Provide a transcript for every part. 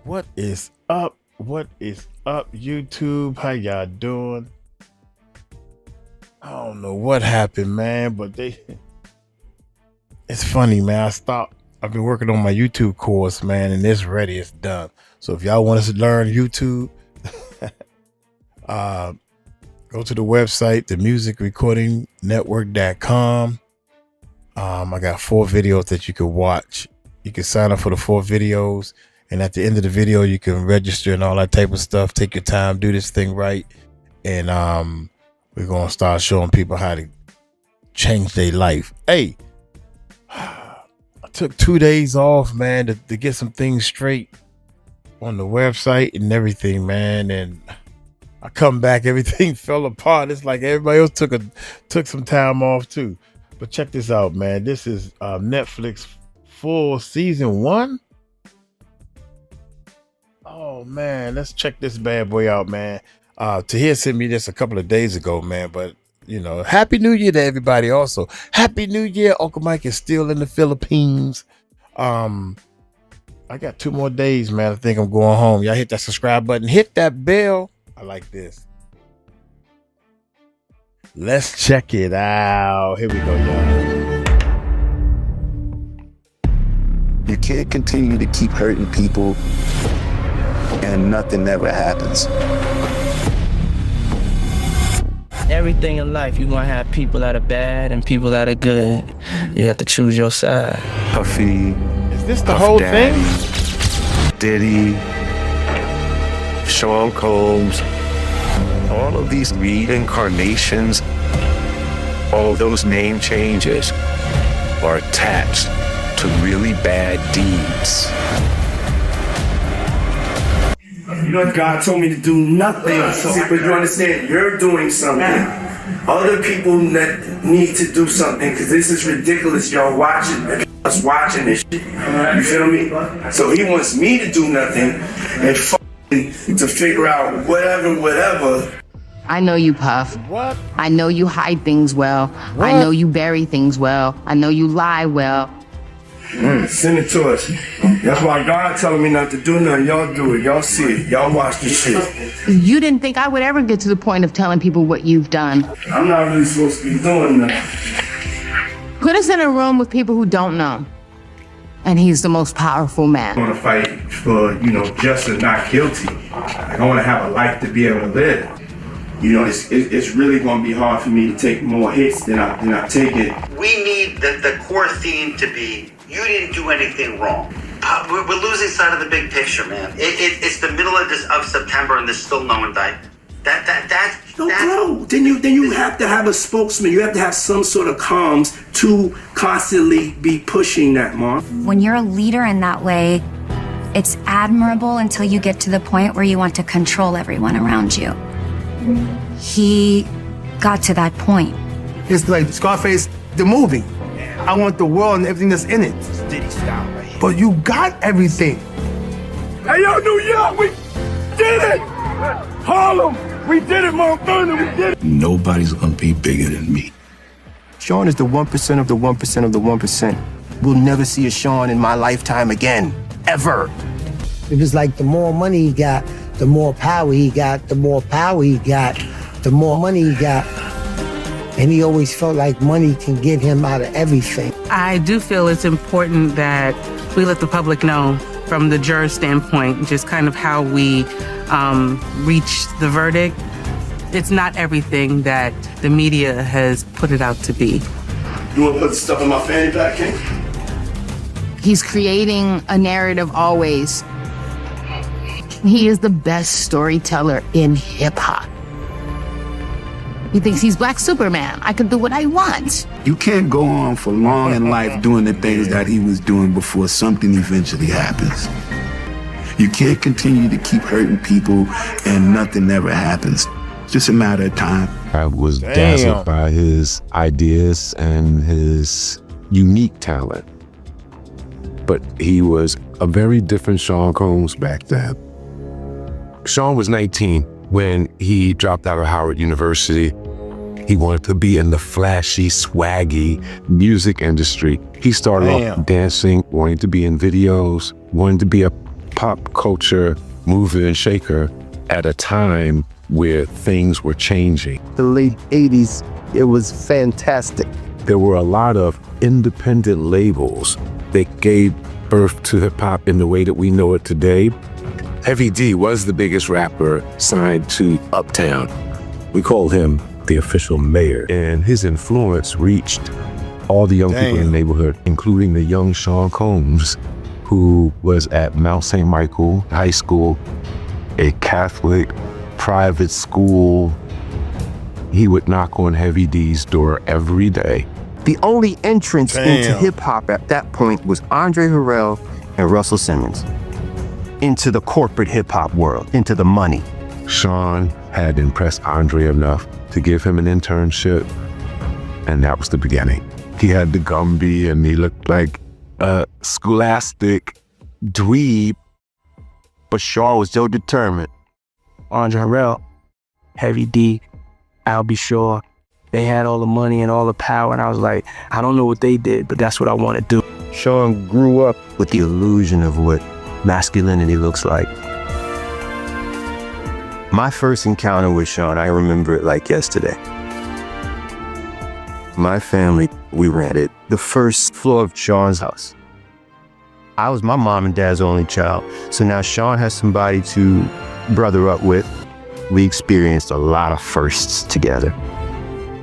What is up? What is up, YouTube? How y'all doing? I don't know what happened, man, but it's funny, man. I've been working on my YouTube course, man, and it's ready, it's done. So if y'all want us to learn YouTube, go to the website, themusicrecordingnetwork.com. I got 4 videos that you can watch. You can sign up for the 4 videos, and at the end of the video, you can register and all that type of stuff. Take your time, do this thing right, and we're gonna start showing people how to change their life. Hey, I took 2 days off, man, to get some things straight on the website and everything, man, and I come back, everything fell apart. It's like everybody else took some time off too. But check this out, man. This is Netflix full season 1. Oh man, let's check this bad boy out, man. Tahir sent me this a couple of days ago, man. But you know, Happy New Year to everybody. Also, Happy New Year. Uncle Mike is still in the Philippines. I got 2 more days, man. I think I'm going home. Y'all hit that subscribe button, hit that bell. I like this. Let's check it out. Here we go, y'all. You can't continue to keep hurting people and nothing ever happens. Everything in life, you're gonna have people that are bad and people that are good. You have to choose your side. Puffy. Is this the whole thing? Diddy, Sean Combs, all of these reincarnations, all those name changes are attached to really bad deeds. You know, God told me to do nothing. But you understand, you're doing something. Other people that need to do something, because this is ridiculous. Y'all watching, us watching this shit. You feel me? So he wants me to do nothing and to figure out whatever. I know you, Puff. What? I know you hide things well. What? I know you bury things well. I know you lie well. Send it to us. That's why God telling me not to do nothing. Y'all do it. Y'all see it. Y'all watch this shit. You didn't think I would ever get to the point of telling people what you've done. I'm not really supposed to be doing that. Put us in a room with people who don't know. And he's the most powerful man. I want to fight for, just and not guilty. I want to have a life to be able to live. It's really going to be hard for me to take more hits than I take it. We need the core theme to be, you didn't do anything wrong. We're losing sight of the big picture, man. It's the middle of September and there's still no one died. Bro, then you have to have a spokesman. You have to have some sort of comms to constantly be pushing that, Mark. When you're a leader in that way, it's admirable until you get to the point where you want to control everyone around you. He got to that point. It's like Scarface, the movie. I want the world and everything that's in it. It's Diddy style right here. But you got everything. Hey, yo, New York, we did it! Harlem, we did it, motherfucker, we did it! Nobody's gonna be bigger than me. Sean is the 1% of the 1% of the 1%. We'll never see a Sean in my lifetime again. Ever. It was like the more money he got, the more power he got, the more power he got, the more money he got. And he always felt like money can get him out of everything. I do feel it's important that we let the public know from the juror standpoint, just kind of how we reach the verdict. It's not everything that the media has put it out to be. You want to put the stuff in my fanny pack, King? He's creating a narrative always. He is the best storyteller in hip-hop. He thinks he's Black Superman. I can do what I want. You can't go on for long in life doing the things that he was doing before something eventually happens. You can't continue to keep hurting people and nothing ever happens. It's just a matter of time. I was dazzled by his ideas and his unique talent. But he was a very different Sean Combs back then. Sean was 19 when he dropped out of Howard University. He wanted to be in the flashy, swaggy music industry. He started off dancing, wanting to be in videos, wanting to be a pop culture mover and shaker at a time where things were changing. The late 80s, it was fantastic. There were a lot of independent labels that gave birth to hip hop in the way that we know it today. Heavy D was the biggest rapper signed to Uptown. We called him the official mayor, and his influence reached all the young people in the neighborhood, including the young Sean Combs, who was at Mount St. Michael High School, a Catholic private school. He would knock on Heavy D's door every day. The only entrance into hip-hop at that point was Andre Harrell and Russell Simmons. Into the corporate hip-hop world, into the money. Sean had impressed Andre enough to give him an internship, and that was the beginning. He had the Gumby, and he looked like a scholastic dweeb. But Sean was so determined. Andre Harrell, Heavy D, I'll Be Sure. They had all the money and all the power, and I was like, I don't know what they did, but that's what I want to do. Sean grew up with the illusion of what masculinity looks like. My first encounter with Sean, I remember it like yesterday. My family, we rented the first floor of Sean's house. I was my mom and dad's only child, so now Sean has somebody to brother up with. We experienced a lot of firsts together.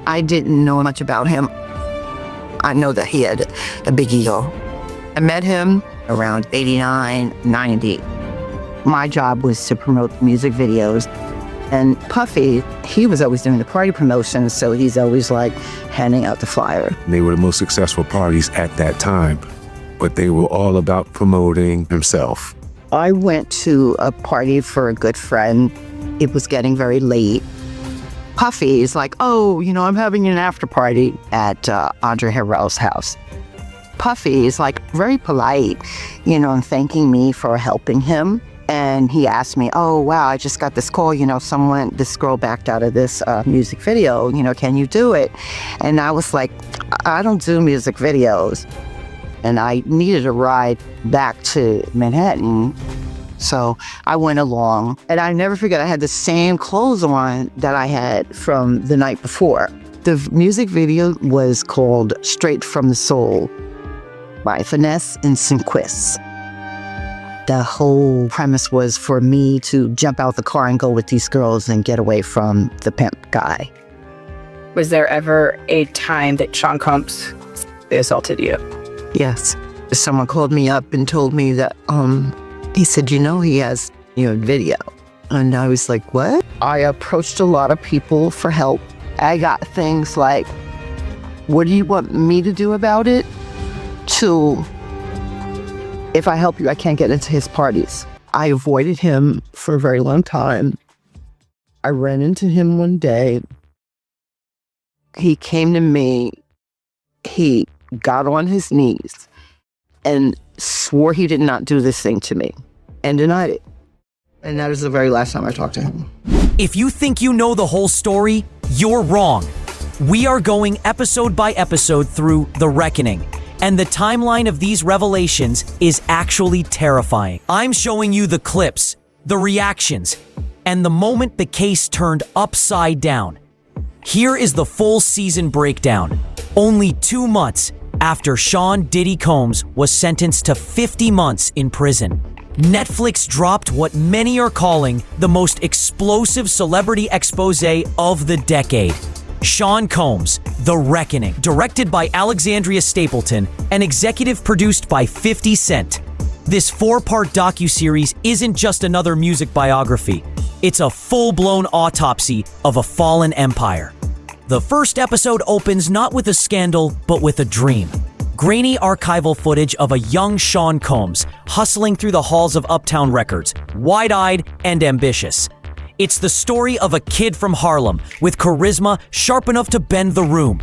I didn't know much about him. I know that he had a big ego. I met him around 89, 90. My job was to promote the music videos. And Puffy, he was always doing the party promotions, so he's always like handing out the flyer. They were the most successful parties at that time, but they were all about promoting himself. I went to a party for a good friend. It was getting very late. Puffy is like, oh, you know, I'm having an after party at Andre Harrell's house. Puffy is like very polite, you know, and thanking me for helping him. And he asked me, oh, wow, I just got this call, you know, this girl backed out of this music video, you know, can you do it? And I was like, I don't do music videos. And I needed a ride back to Manhattan. So I went along, and I never forget, I had the same clothes on that I had from the night before. The music video was called Straight from the Soul by Finesse and Sinquist. The whole premise was for me to jump out the car and go with these girls and get away from the pimp guy. Was there ever a time that Sean Combs assaulted you? Yes. Someone called me up and told me that, he said, you know, he has, you know, video. And I was like, what? I approached a lot of people for help. I got things like, what do you want me to do about it? To, if I help you, I can't get into his parties. I avoided him for a very long time. I ran into him one day. He came to me. He got on his knees and swore he did not do this thing to me and denied it. And that is the very last time I talked to him. If you think you know the whole story, you're wrong. We are going episode by episode through The Reckoning, and the timeline of these revelations is actually terrifying. I'm showing you the clips, the reactions, and the moment the case turned upside down. Here is the full season breakdown. Only 2 months after Sean Diddy Combs was sentenced to 50 months in prison, Netflix dropped what many are calling the most explosive celebrity expose of the decade. Sean Combs, The Reckoning, directed by Alexandria Stapleton and executive produced by 50 Cent. This 4-part docuseries isn't just another music biography. It's a full-blown autopsy of a fallen empire. The first episode opens not with a scandal, but with a dream. Grainy archival footage of a young Sean Combs hustling through the halls of Uptown Records, wide-eyed and ambitious. It's the story of a kid from Harlem with charisma sharp enough to bend the room.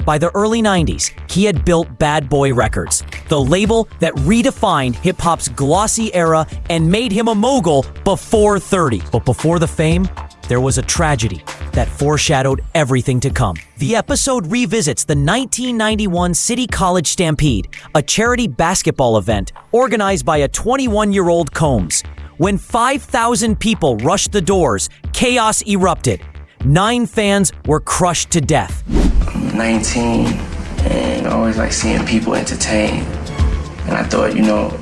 By the early 90s, he had built Bad Boy Records, the label that redefined hip-hop's glossy era and made him a mogul before 30. But before the fame, there was a tragedy. that foreshadowed everything to come. The episode revisits the 1991 City College Stampede, a charity basketball event organized by a 21-year-old Combs. When 5,000 people rushed the doors, chaos erupted. 9 fans were crushed to death. I'm 19 and I always like seeing people entertained. And I thought,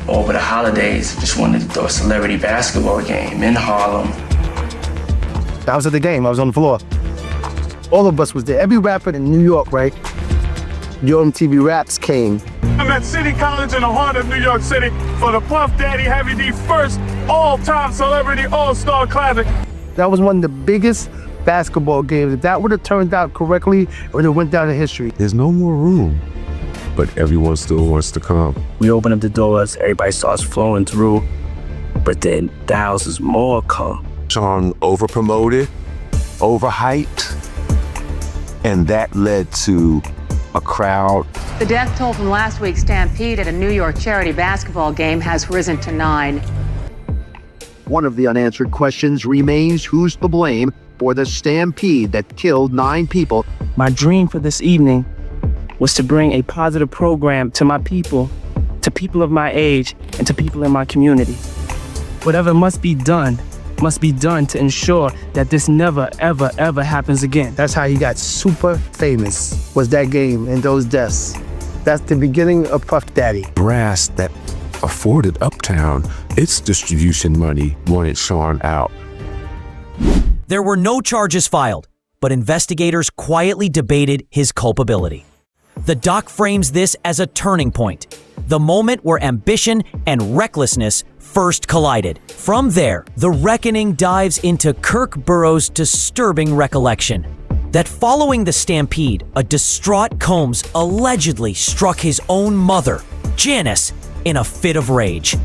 over the holidays, just wanted to throw a celebrity basketball game in Harlem. I was at the game, I was on the floor. All of us was there. Every rapper in New York, right? Your MTV Raps came. I'm at City College in the heart of New York City for the Puff Daddy Heavy D first all-time celebrity all-star classic. That was one of the biggest basketball games. If that would have turned out correctly, it would have went down in history. There's no more room, but everyone still wants to come. We open up the doors, everybody starts flowing through, but then thousands more come. Sean over-promoted, overhyped, and that led to a crowd. The death toll from last week's stampede at a New York charity basketball game has risen to 9. One of the unanswered questions remains who's to blame for the stampede that killed 9 people. My dream for this evening was to bring a positive program to my people, to people of my age, and to people in my community. Whatever must be done to ensure that this never, ever, ever happens again. That's how he got super famous, was that game and those deaths. That's the beginning of Puff Daddy. Brass that afforded Uptown its distribution money wanted Sean out. There were no charges filed, but investigators quietly debated his culpability. The doc frames this as a turning point, the moment where ambition and recklessness first collided. From there, the reckoning dives into Kirk Burroughs' disturbing recollection that following the stampede, a distraught Combs allegedly struck his own mother, Janice, in a fit of rage.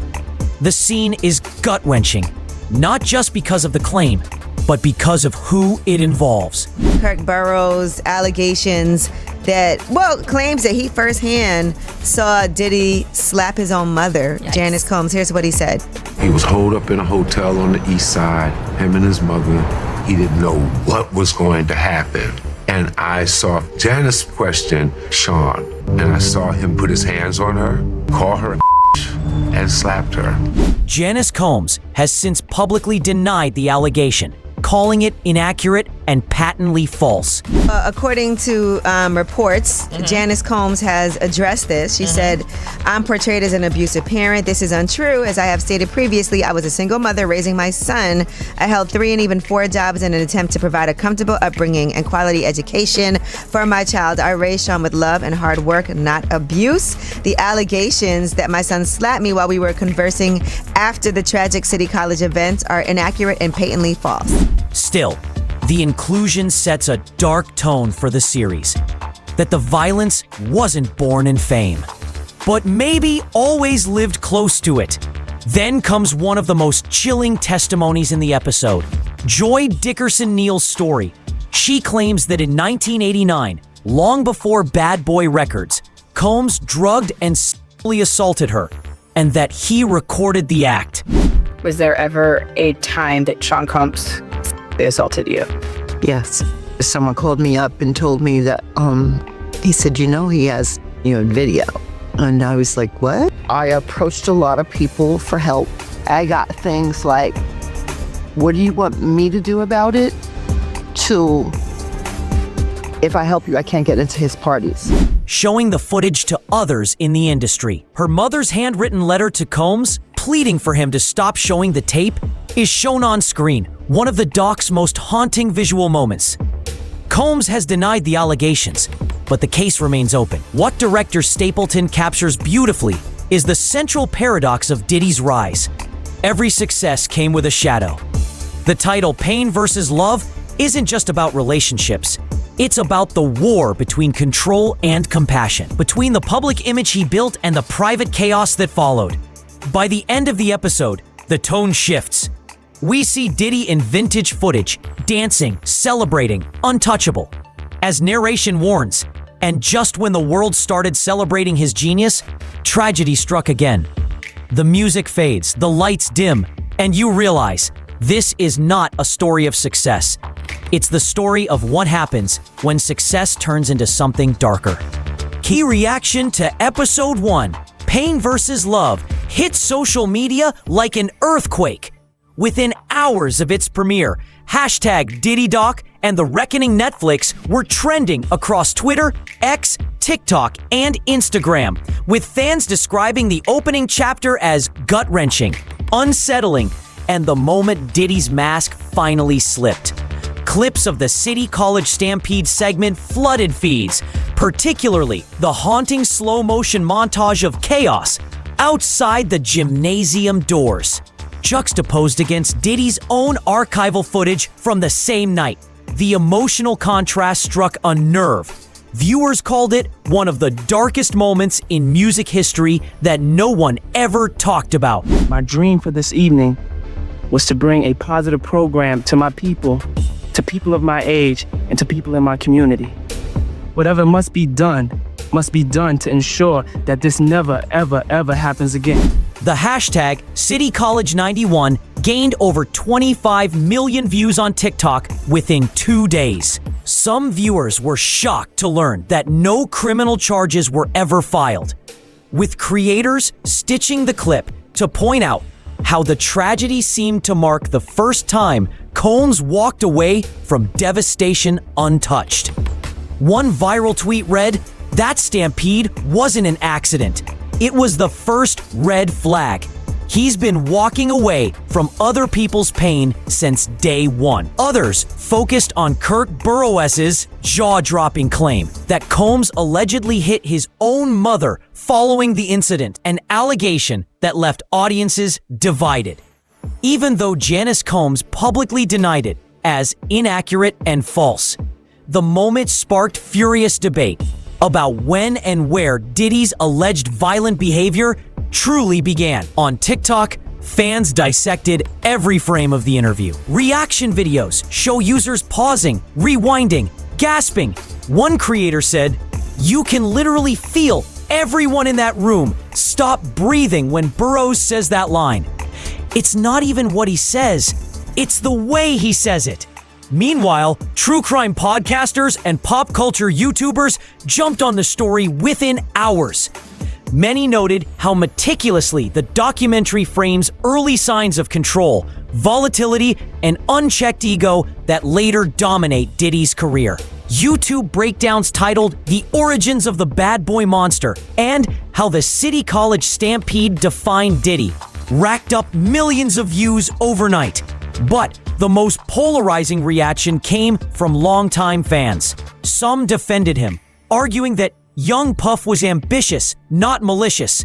The scene is gut-wrenching, not just because of the claim, but because of who it involves. Kirk Burroughs' allegations claims that he firsthand saw Diddy slap his own mother, Janice Combs. Here's what he said. He was holed up in a hotel on the east side, him and his mother. He didn't know what was going to happen. And I saw Janice question Sean, and I saw him put his hands on her, call her a and slapped her. Janice Combs has since publicly denied the allegation, calling it inaccurate and patently false. According to reports, Janice Combs has addressed this. She said, "I'm portrayed as an abusive parent. This is untrue. As I have stated previously, I was a single mother raising my son. I held 3 and even 4 jobs in an attempt to provide a comfortable upbringing and quality education for my child. I raised Sean with love and hard work, not abuse. The allegations that my son slapped me while we were conversing after the tragic City College event are inaccurate and patently false." Still, the inclusion sets a dark tone for the series, that the violence wasn't born in fame, but maybe always lived close to it. Then comes one of the most chilling testimonies in the episode, Joy Dickerson-Neal's story. She claims that in 1989, long before Bad Boy Records, Combs drugged and sexually assaulted her, and that he recorded the act. Was there ever a time that Sean Combs assaulted you? Yes. Someone called me up and told me that, he said, he has, video. And I was like, what? I approached a lot of people for help. I got things like, what do you want me to do about it? To, if I help you, I can't get into his parties. Showing the footage to others in the industry. Her mother's handwritten letter to Combs, pleading for him to stop showing the tape, is shown on screen, one of the doc's most haunting visual moments. Combs has denied the allegations, but the case remains open. What director Stapleton captures beautifully is the central paradox of Diddy's rise. Every success came with a shadow. The title Pain vs. Love isn't just about relationships. It's about the war between control and compassion, between the public image he built and the private chaos that followed. By the end of the episode, the tone shifts. We see Diddy in vintage footage, dancing, celebrating, untouchable. As narration warns, and just when the world started celebrating his genius, tragedy struck again. The music fades, the lights dim, and you realize this is not a story of success. It's the story of what happens when success turns into something darker. Key reaction to episode 1, Pain vs. Love, hit social media like an earthquake. Within hours of its premiere, hashtag Diddy Doc and The Reckoning Netflix were trending across Twitter, X, TikTok, and Instagram, with fans describing the opening chapter as gut-wrenching, unsettling, and the moment Diddy's mask finally slipped. Clips of the City College Stampede segment flooded feeds, particularly the haunting slow-motion montage of chaos outside the gymnasium doors, juxtaposed against Diddy's own archival footage from the same night. The emotional contrast struck a nerve. Viewers called it one of the darkest moments in music history that no one ever talked about. My dream for this evening was to bring a positive program to my people, to people of my age, and to people in my community. Whatever must be done to ensure that this never, ever, ever happens again. The hashtag CityCollege91 gained over 25 million views on TikTok within 2 days. Some viewers were shocked to learn that no criminal charges were ever filed, with creators stitching the clip to point out how the tragedy seemed to mark the first time Combs walked away from devastation untouched. One viral tweet read, "That stampede wasn't an accident. It was the first red flag. He's been walking away from other people's pain since day one." Others focused on Kirk Burroughs' jaw-dropping claim that Combs allegedly hit his own mother following the incident, an allegation that left audiences divided. Even though Janice Combs publicly denied it as inaccurate and false, the moment sparked furious debate about when and where Diddy's alleged violent behavior truly began. On TikTok, fans dissected every frame of the interview. Reaction videos show users pausing, rewinding, gasping. One creator said, "You can literally feel everyone in that room stop breathing when Burroughs says that line. It's not even what he says, it's the way he says it." Meanwhile, true crime podcasters and pop culture YouTubers jumped on the story within hours. Many noted how meticulously the documentary frames early signs of control, volatility, and unchecked ego that later dominate Diddy's career. YouTube breakdowns titled "The Origins of the Bad Boy Monster" and "How the City College Stampede Defined Diddy" racked up millions of views overnight. But the most polarizing reaction came from longtime fans. Some defended him, arguing that young Puff was ambitious, not malicious.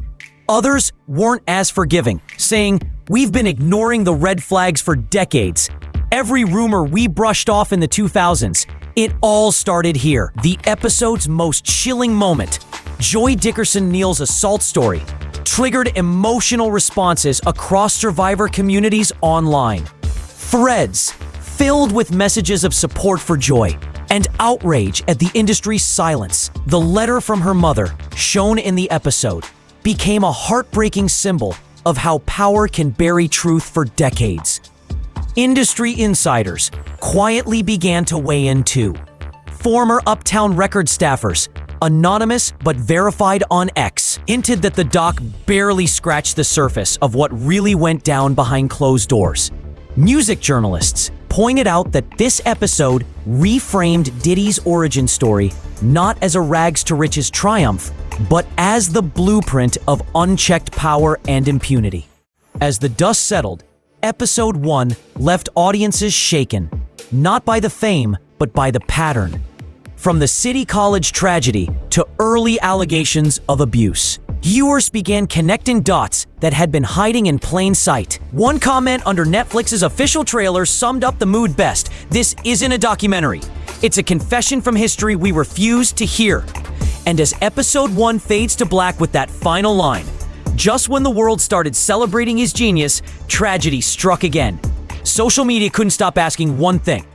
Others weren't as forgiving, saying, "We've been ignoring the red flags for decades. Every rumor we brushed off in the 2000s, it all started here." The episode's most chilling moment, Joy Dickerson Neal's assault story, triggered emotional responses across survivor communities online. Threads filled with messages of support for Joy and outrage at the industry's silence. The letter from her mother, shown in the episode, became a heartbreaking symbol of how power can bury truth for decades. Industry insiders quietly began to weigh in too. Former Uptown Records staffers, anonymous but verified on X, hinted that the doc barely scratched the surface of what really went down behind closed doors. Music journalists pointed out that this episode reframed Diddy's origin story not as a rags-to-riches triumph, but as the blueprint of unchecked power and impunity. As the dust settled, Episode 1 left audiences shaken, not by the fame, but by the pattern. From the City College tragedy to early allegations of abuse, viewers began connecting dots that had been hiding in plain sight. One comment under Netflix's official trailer summed up the mood best: "This isn't a documentary. It's a confession from history we refuse to hear." And as Episode 1 fades to black with that final line, just when the world started celebrating his genius, tragedy struck again. Social media couldn't stop asking one thing: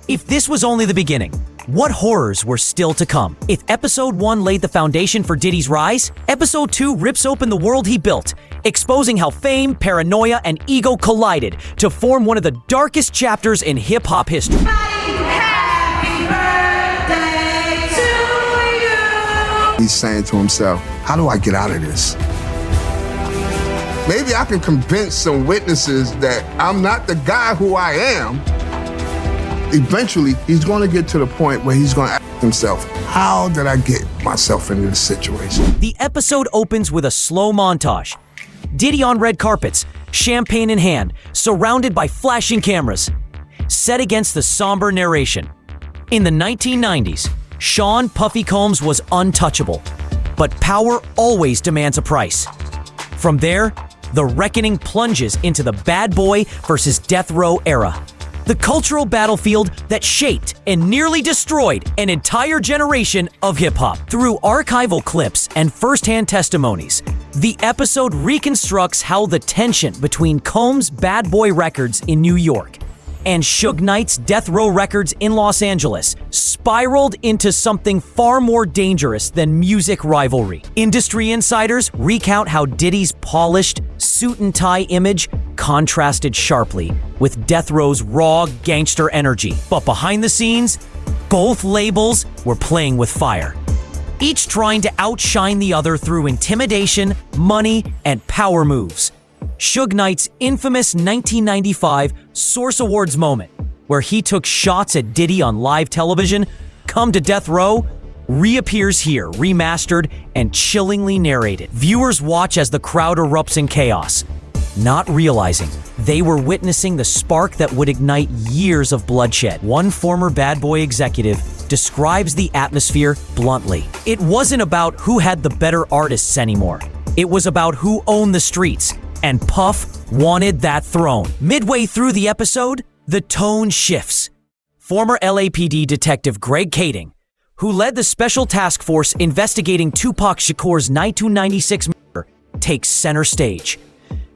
if this was only the beginning, what horrors were still to come? If Episode 1 laid the foundation for Diddy's rise, Episode 2 rips open the world he built, exposing how fame, paranoia, and ego collided to form one of the darkest chapters in hip-hop history. He's saying to himself, how do I get out of this? Maybe I can convince some witnesses that I'm not the guy who I am. Eventually, he's going to get to the point where he's going to ask himself, how did I get myself into this situation? The episode opens with a slow montage. Diddy on red carpets, champagne in hand, surrounded by flashing cameras, set against the somber narration. In the 1990s, Sean Puffy Combs was untouchable, but power always demands a price. From there, the reckoning plunges into the bad boy versus death row era. The cultural battlefield that shaped and nearly destroyed an entire generation of hip-hop. Through archival clips and first-hand testimonies, the episode reconstructs how the tension between Combs' Bad Boy Records in New York and Suge Knight's Death Row Records in Los Angeles spiraled into something far more dangerous than music rivalry. Industry insiders recount how Diddy's polished suit and tie image contrasted sharply with Death Row's raw gangster energy. But behind the scenes, both labels were playing with fire, each trying to outshine the other through intimidation, money, and power moves. Suge Knight's infamous 1995 Source Awards moment, where he took shots at Diddy on live television, Come to Death Row, reappears here, remastered and chillingly narrated. Viewers watch as the crowd erupts in chaos, not realizing they were witnessing the spark that would ignite years of bloodshed. One former Bad Boy executive describes the atmosphere bluntly. It wasn't about who had the better artists anymore. It was about who owned the streets, and Puff wanted that throne. Midway through the episode, the tone shifts. Former LAPD detective Greg Kading, who led the special task force investigating Tupac Shakur's 1996 murder, takes center stage.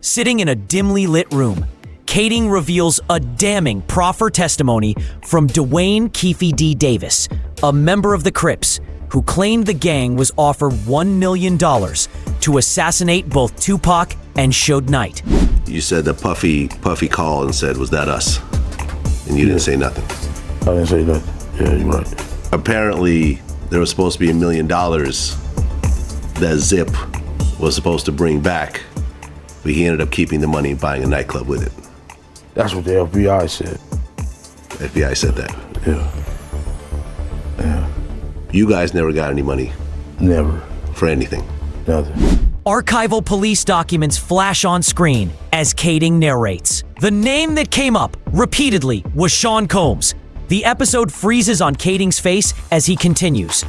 Sitting in a dimly lit room, Kading reveals a damning proffer testimony from Dwayne Keefe D. Davis, a member of the Crips, who claimed the gang was offered $1 million to assassinate both Tupac and Suge Knight. You said that Puffy called and said, was that us? And you didn't say nothing. I didn't say nothing. Yeah, you're right. Apparently, there was supposed to be $1 million that Zip was supposed to bring back, but he ended up keeping the money and buying a nightclub with it. That's what the FBI said. FBI said that. Yeah. Yeah. You guys never got any money? Never. For anything? Nothing. Archival police documents flash on screen as Kading narrates. The name that came up repeatedly was Sean Combs. The episode freezes on Kading's face as he continues.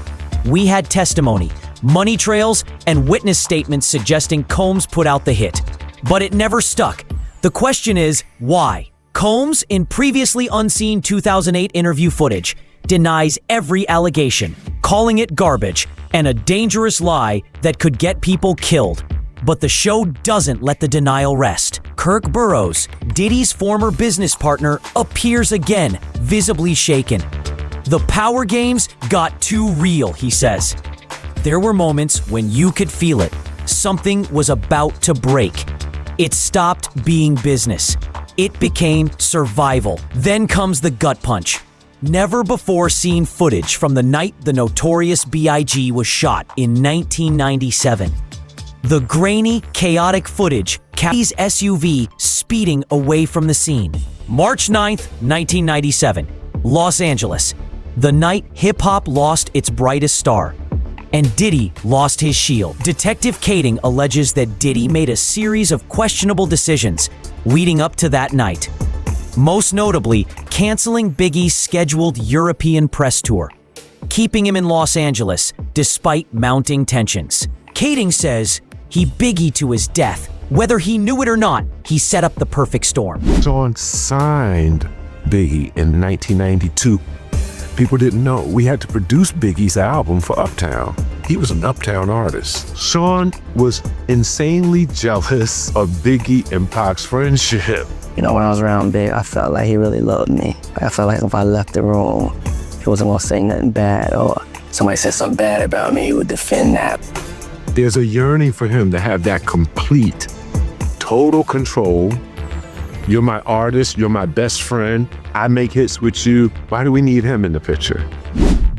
We had testimony, money trails, and witness statements suggesting Combs put out the hit. But it never stuck. The question is, why? Combs, in previously unseen 2008 interview footage, denies every allegation, calling it garbage and a dangerous lie that could get people killed. But the show doesn't let the denial rest. Kirk Burroughs, Diddy's former business partner, appears again, visibly shaken. The power games got too real, he says. There were moments when you could feel it. Something was about to break. It stopped being business. It became survival. Then comes the gut punch. Never before seen footage from the night the Notorious B.I.G. was shot in 1997. The grainy, chaotic footage, Cassie's SUV speeding away from the scene. March 9th, 1997, Los Angeles. The night hip-hop lost its brightest star, and Diddy lost his shield. Detective Kading alleges that Diddy made a series of questionable decisions leading up to that night. Most notably, canceling Biggie's scheduled European press tour, keeping him in Los Angeles despite mounting tensions. Kading says he Biggie to his death. Whether he knew it or not, he set up the perfect storm. Sean signed Biggie in 1992. People didn't know we had to produce Biggie's album for Uptown. He was an Uptown artist. Sean was insanely jealous of Biggie and Pac's friendship. You know, when I was around Big, I felt like he really loved me. I felt like if I left the room, he wasn't gonna say nothing bad, or somebody said something bad about me, he would defend that. There's a yearning for him to have that complete, total control. You're my artist, you're my best friend, I make hits with you. Why do we need him in the picture?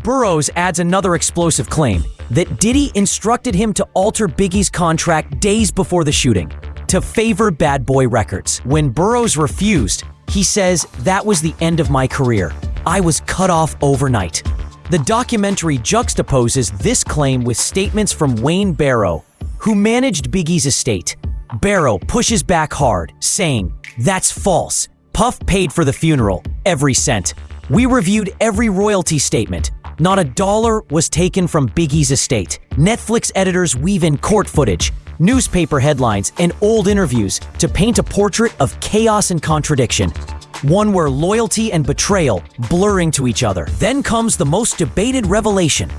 Burroughs adds another explosive claim. that Diddy instructed him to alter Biggie's contract days before the shooting to favor Bad Boy Records. When Burroughs refused, he says, "That was the end of my career. I was cut off overnight." The documentary juxtaposes this claim with statements from Wayne Barrow, who managed Biggie's estate. Barrow pushes back hard, saying, "That's false. Puff paid for the funeral, every cent. We reviewed every royalty statement. Not a dollar was taken from Biggie's estate." Netflix editors weave in court footage, newspaper headlines, and old interviews to paint a portrait of chaos and contradiction. One where loyalty and betrayal blurring to each other. Then comes the most debated revelation.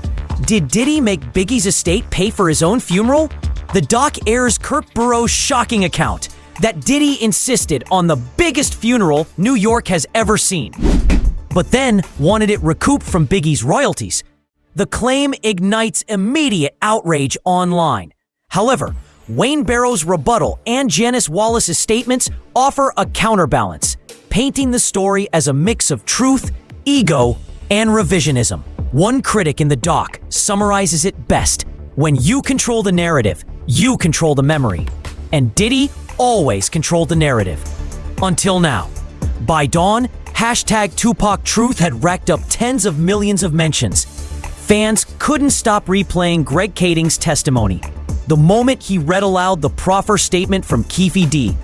Did Diddy make Biggie's estate pay for his own funeral? The doc airs Kirk Burroughs' shocking account that Diddy insisted on the biggest funeral New York has ever seen, but then wanted it recouped from Biggie's royalties. The claim ignites immediate outrage online. However, Wayne Barrow's rebuttal and Janice Wallace's statements offer a counterbalance, painting the story as a mix of truth, ego, and revisionism. One critic in the doc summarizes it best: "When you control the narrative, you control the memory." And Diddy always controlled the narrative. Until now. By dawn, hashtag Tupac Truth had racked up tens of millions of mentions. Fans couldn't stop replaying Greg Kading's testimony the moment he read aloud the proffer statement from Keefe D,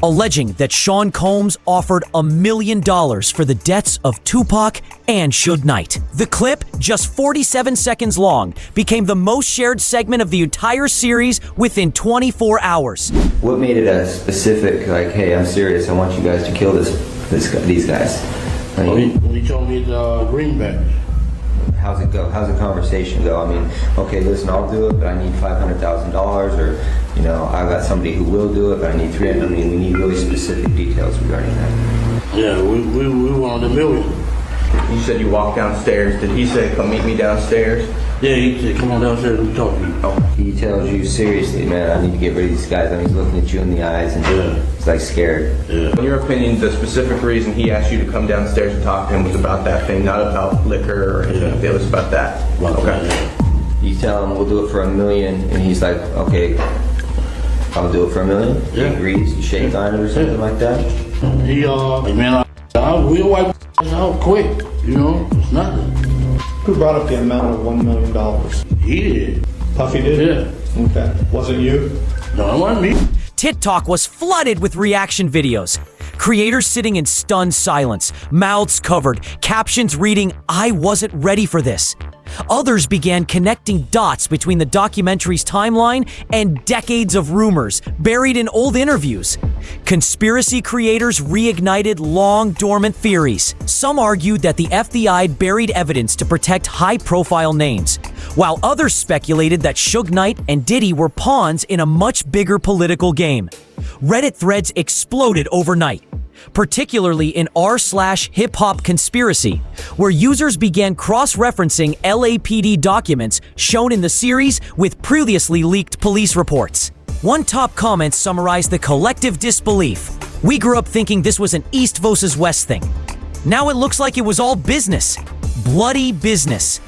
alleging that Sean Combs offered $1 million for the deaths of Tupac and Suge Knight. The clip, just 47 seconds long, became the most shared segment of the entire series within 24 hours. What made it a specific, like, hey, I'm serious, I want you guys to kill these guys? When he told me the greenback. How's it go? How's the conversation go? I mean, okay, listen, I'll do it, but I need $500,000, or, you know, I've got somebody who will do it, but I need $300,000. I mean, we need really specific details regarding that. Yeah, we wanted $1 million. You said you walked downstairs. Did he say, come meet me downstairs? Yeah, he said, come on downstairs and talk to me. Oh, he tells you, seriously, man, I need to get rid of these guys. And he's looking at you in the eyes and he's like scared. Yeah. In your opinion, the specific reason he asked you to come downstairs and talk to him was about that thing, not about liquor or anything. It was about that. Okay. You tell him, we'll do it for $1 million, and he's like, okay, I'll do it for $1 million? Yeah. He agrees, you shake on it or something like that? He, man, we'll wipe out quick, you know, it's nothing. Who brought up the amount of $1 million? He did. Puffy did? Yeah. Okay. Wasn't you? No, it wasn't me. TikTok was flooded with reaction videos. Creators sitting in stunned silence, mouths covered, captions reading, "I wasn't ready for this." Others began connecting dots between the documentary's timeline and decades of rumors buried in old interviews. Conspiracy creators reignited long-dormant theories. Some argued that the FBI buried evidence to protect high-profile names, while others speculated that Suge Knight and Diddy were pawns in a much bigger political game. Reddit threads exploded overnight, particularly in r/hip-hop conspiracy, where users began cross-referencing LAPD documents shown in the series with previously leaked police reports. One top comment summarized the collective disbelief. "We grew up thinking this was an East versus West thing. Now it looks like it was all business. Bloody business."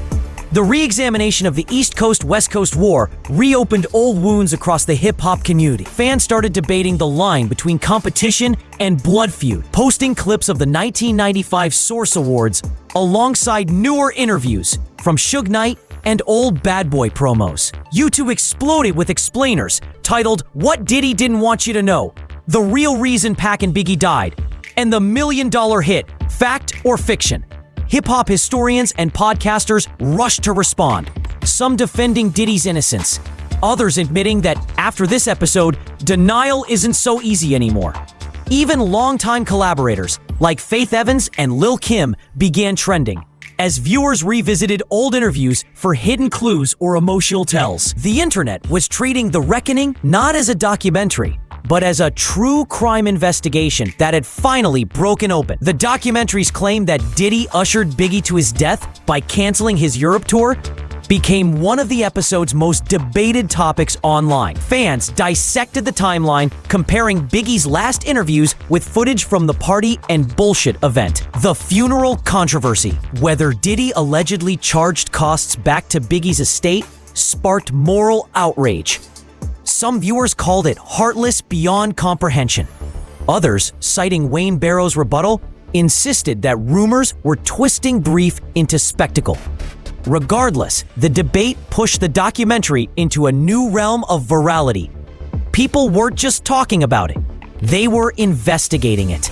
The re-examination of the East Coast-West Coast War reopened old wounds across the hip-hop community. Fans started debating the line between competition and blood feud, posting clips of the 1995 Source Awards alongside newer interviews from Suge Knight and old Bad Boy promos. YouTube exploded with explainers titled "What Diddy Didn't Want You to Know," "The Real Reason Pac and Biggie Died," and the $1 million hit, "Fact or Fiction." Hip-hop historians and podcasters rushed to respond, some defending Diddy's innocence, others admitting that after this episode, denial isn't so easy anymore. Even longtime collaborators like Faith Evans and Lil' Kim began trending as viewers revisited old interviews for hidden clues or emotional tells. The internet was treating The Reckoning not as a documentary, but as a true crime investigation that had finally broken open. The documentary's claim that Diddy ushered Biggie to his death by canceling his Europe tour became one of the episode's most debated topics online. Fans dissected the timeline, comparing Biggie's last interviews with footage from the Party and Bullshit event. The funeral controversy, whether Diddy allegedly charged costs back to Biggie's estate sparked moral outrage. Some viewers called it heartless beyond comprehension. Others, citing Wayne Barrow's rebuttal, insisted that rumors were twisting grief into spectacle. Regardless, the debate pushed the documentary into a new realm of virality. People weren't just talking about it, they were investigating it.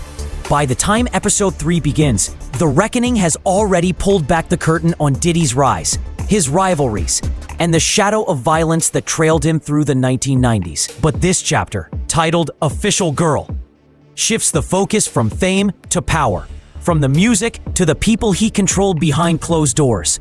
By the time episode 3 begins, The Reckoning has already pulled back the curtain on Diddy's rise, his rivalries, and the shadow of violence that trailed him through the 1990s. But this chapter, titled Official Girl, shifts the focus from fame to power, from the music to the people he controlled behind closed doors.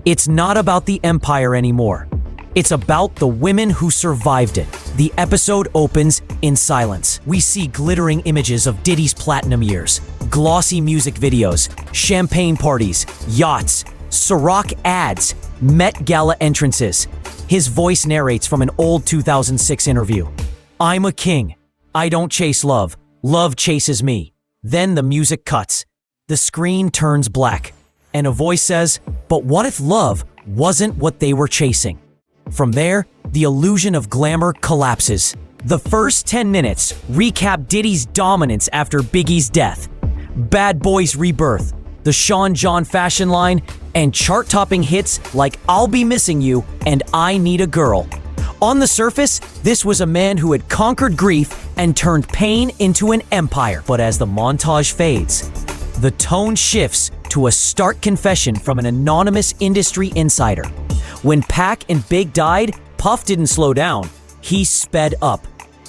It's not about the empire anymore. It's about the women who survived it. The episode opens in silence. We see glittering images of Diddy's platinum years, glossy music videos, champagne parties, yachts, Ciroc ads, Met Gala entrances. His voice narrates from an old 2006 interview. "I'm a king. I don't chase love. Love chases me." Then the music cuts. The screen turns black. And a voice says, "But what if love wasn't what they were chasing?" From there, the illusion of glamour collapses. The first 10 minutes recap Diddy's dominance after Biggie's death, Bad Boy's rebirth, the Sean John fashion line, and chart-topping hits like I'll Be Missing You and I Need a Girl. On the surface, this was a man who had conquered grief and turned pain into an empire. But as the montage fades, the tone shifts to a stark confession from an anonymous industry insider. When Pac and Big died, Puff didn't slow down. He sped up.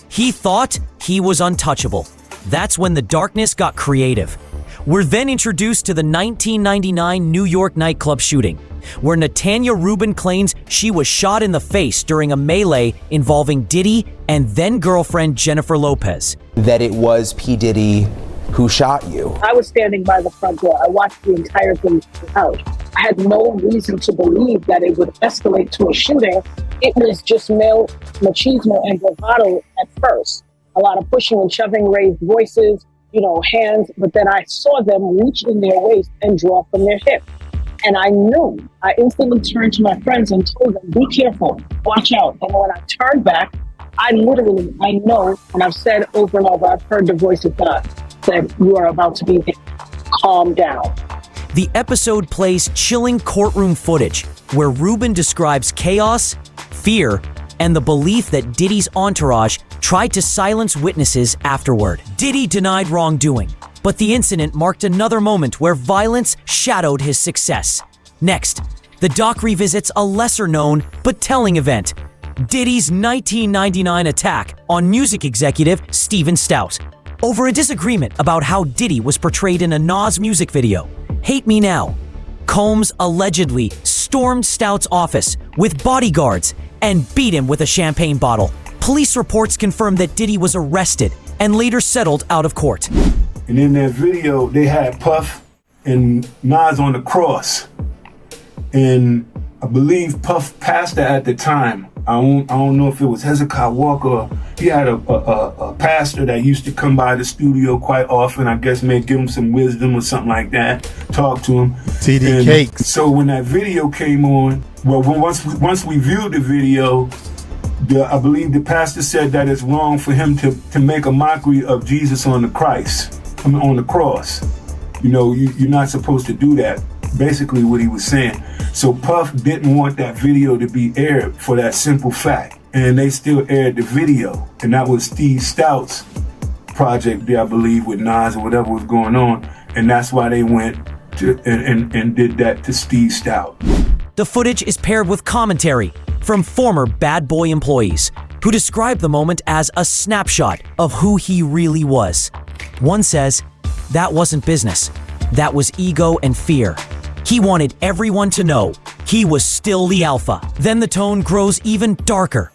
He thought he was untouchable. That's when the darkness got creative. We're then introduced to the 1999 New York nightclub shooting, where Natanya Rubin claims she was shot in the face during a melee involving Diddy and then-girlfriend Jennifer Lopez. That it was P. Diddy who shot you. I was standing by the front door. I watched the entire thing out. I had no reason to believe that it would escalate to a shooting. It was just male machismo and bravado at first. A lot of pushing and shoving, raised voices, hands. But then I saw them reach in their waist and draw from their hip. And I knew. I instantly turned to my friends and told them, "Be careful, watch out." And when I turned back, I know, and I've said over and over, I've heard the voice of God, that you are about to be hit. Calm down. The episode plays chilling courtroom footage where Rubin describes chaos, fear, and the belief that Diddy's entourage tried to silence witnesses afterward. Diddy denied wrongdoing, but the incident marked another moment where violence shadowed his success. Next, the doc revisits a lesser-known but telling event, Diddy's 1999 attack on music executive Steven Stout, over a disagreement about how Diddy was portrayed in a Nas music video, Hate Me Now. Combs allegedly stormed Stout's office with bodyguards and beat him with a champagne bottle. Police reports confirmed that Diddy was arrested and later settled out of court. And in that video, they had Puff and Nas on the cross. And I believe Puff pastor at the time, I don't know if it was Hezekiah Walker. He had a pastor that used to come by the studio quite often. I guess maybe give him some wisdom or something like that. Talk to him. TD Cakes. So when that video came on, once we viewed the video, I believe the pastor said that it's wrong for him to make a mockery of Jesus on the cross. You're not supposed to do that. Basically what he was saying. So Puff didn't want that video to be aired for that simple fact. And they still aired the video. And that was Steve Stout's project there, I believe, with Nas or whatever was going on. And that's why they went to and did that to Steve Stout. The footage is paired with commentary from former Bad Boy employees who describe the moment as a snapshot of who he really was. One says, "That wasn't business. That was ego and fear. He wanted everyone to know he was still the alpha." Then the tone grows even darker.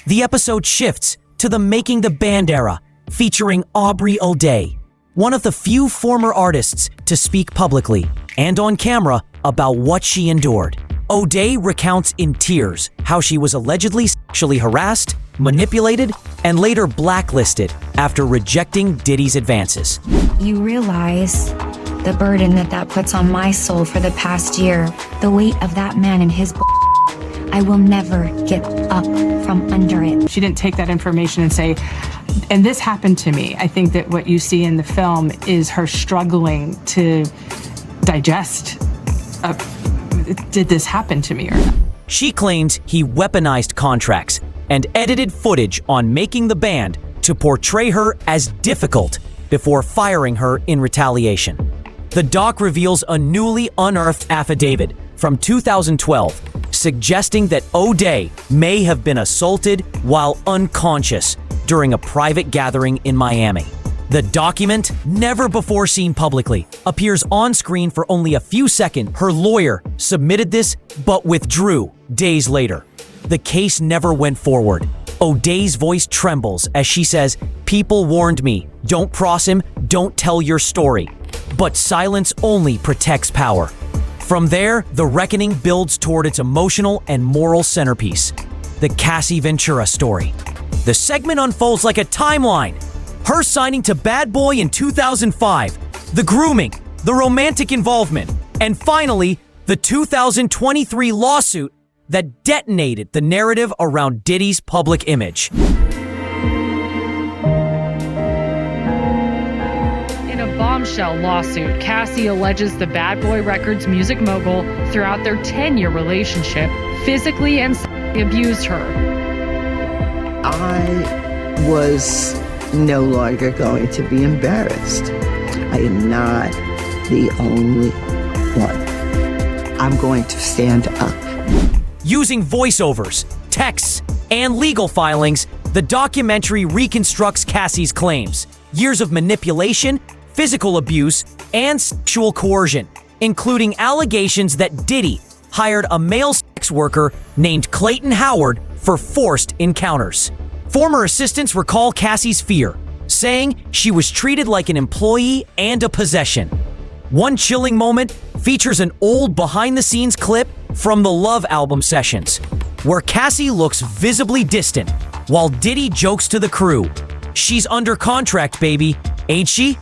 The episode shifts to the Making the Band era, featuring Aubrey O'Day, one of the few former artists to speak publicly and on camera about what she endured. O'Day recounts in tears how she was allegedly sexually harassed, manipulated, and later blacklisted after rejecting Diddy's advances. You realize the burden that puts on my soul for the past year, the weight of that man and his I will never get up from under it. She didn't take that information and say, and this happened to me. I think that what you see in the film is her struggling to digest, did this happen to me or not? She claims he weaponized contracts and edited footage on making the band to portray her as difficult before firing her in retaliation. The doc reveals a newly unearthed affidavit from 2012 suggesting that O'Day may have been assaulted while unconscious during a private gathering in Miami. The document, never before seen publicly, appears on screen for only a few seconds. Her lawyer submitted this but withdrew days later. The case never went forward. O'Day's voice trembles as she says, "People warned me, don't cross him, don't tell your story." But silence only protects power. From there, the reckoning builds toward its emotional and moral centerpiece, the Cassie Ventura story. The segment unfolds like a timeline. Her signing to Bad Boy in 2005, the grooming, the romantic involvement, and finally, the 2023 lawsuit that detonated the narrative around Diddy's public image. In a bombshell lawsuit, Cassie alleges the Bad Boy Records music mogul, throughout their 10-year relationship, physically and sexually abused her. I was no longer going to be embarrassed. I am not the only one. I'm going to stand up. Using voiceovers, texts, and legal filings, the documentary reconstructs Cassie's claims. Years of manipulation, physical abuse, and sexual coercion, including allegations that Diddy hired a male sex worker named Clayton Howard for forced encounters. Former assistants recall Cassie's fear, saying she was treated like an employee and a possession. One chilling moment features an old behind-the-scenes clip from the Love album sessions, where Cassie looks visibly distant while Diddy jokes to the crew, "She's under contract, baby, ain't she?"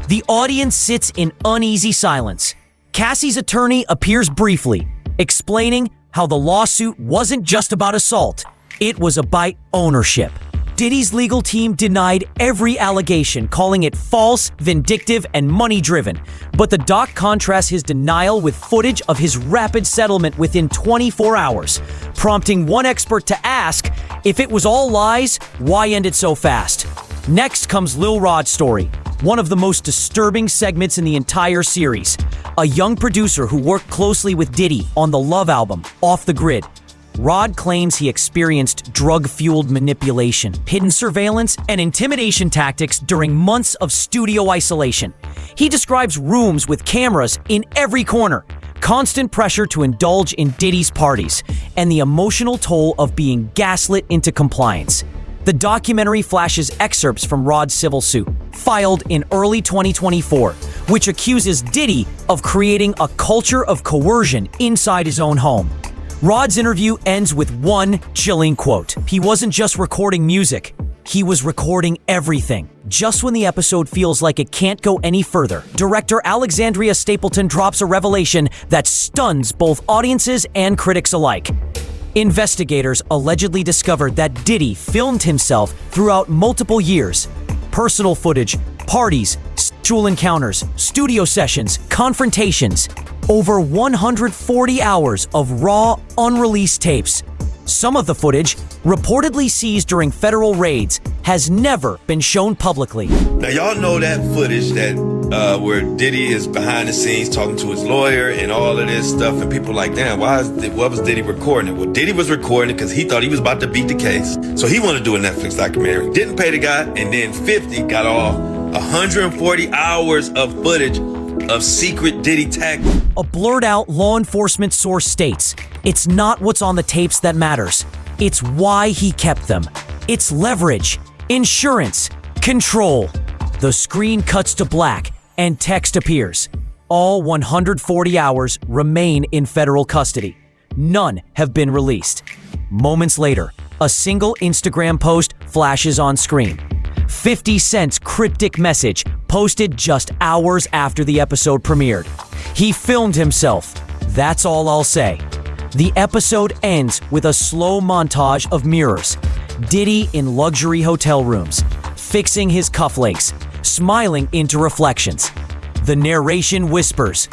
The audience sits in uneasy silence. Cassie's attorney appears briefly, explaining how the lawsuit wasn't just about assault, it was about ownership. Diddy's legal team denied every allegation, calling it false, vindictive, and money-driven. But the doc contrasts his denial with footage of his rapid settlement within 24 hours, prompting one expert to ask, if it was all lies, why end it so fast? Next comes Lil Rod's story, one of the most disturbing segments in the entire series. A young producer who worked closely with Diddy on the Love album, Off the Grid. Rod claims he experienced drug-fueled manipulation, hidden surveillance, and intimidation tactics during months of studio isolation. He describes rooms with cameras in every corner, constant pressure to indulge in Diddy's parties, and the emotional toll of being gaslit into compliance. The documentary flashes excerpts from Rod's civil suit, filed in early 2024, which accuses Diddy of creating a culture of coercion inside his own home. Rod's interview ends with one chilling quote. He wasn't just recording music, he was recording everything. Just when the episode feels like it can't go any further, director Alexandria Stapleton drops a revelation that stuns both audiences and critics alike. Investigators allegedly discovered that Diddy filmed himself throughout multiple years. Personal footage, parties, sexual encounters, studio sessions, confrontations. Over 140 hours of raw, unreleased tapes. Some of the footage, reportedly seized during federal raids, has never been shown publicly. Now y'all know that footage that where Diddy is behind the scenes talking to his lawyer and all of this stuff, and people like, damn, what was Diddy recording it? Well, Diddy was recording it because he thought he was about to beat the case. So he wanted to do a Netflix documentary. Didn't pay the guy, and then 50 got all 140 hours of footage of secret Diddy tactics. A blurred out law enforcement source states, it's not what's on the tapes that matters. It's why he kept them. It's leverage, insurance, control. The screen cuts to black and text appears. All 140 hours remain in federal custody. None have been released. Moments later, a single Instagram post flashes on screen. 50 Cent's cryptic message posted just hours after the episode premiered. He filmed himself. That's all I'll say. The episode ends with a slow montage of mirrors. Diddy in luxury hotel rooms, fixing his cufflinks, smiling into reflections. The narration whispers,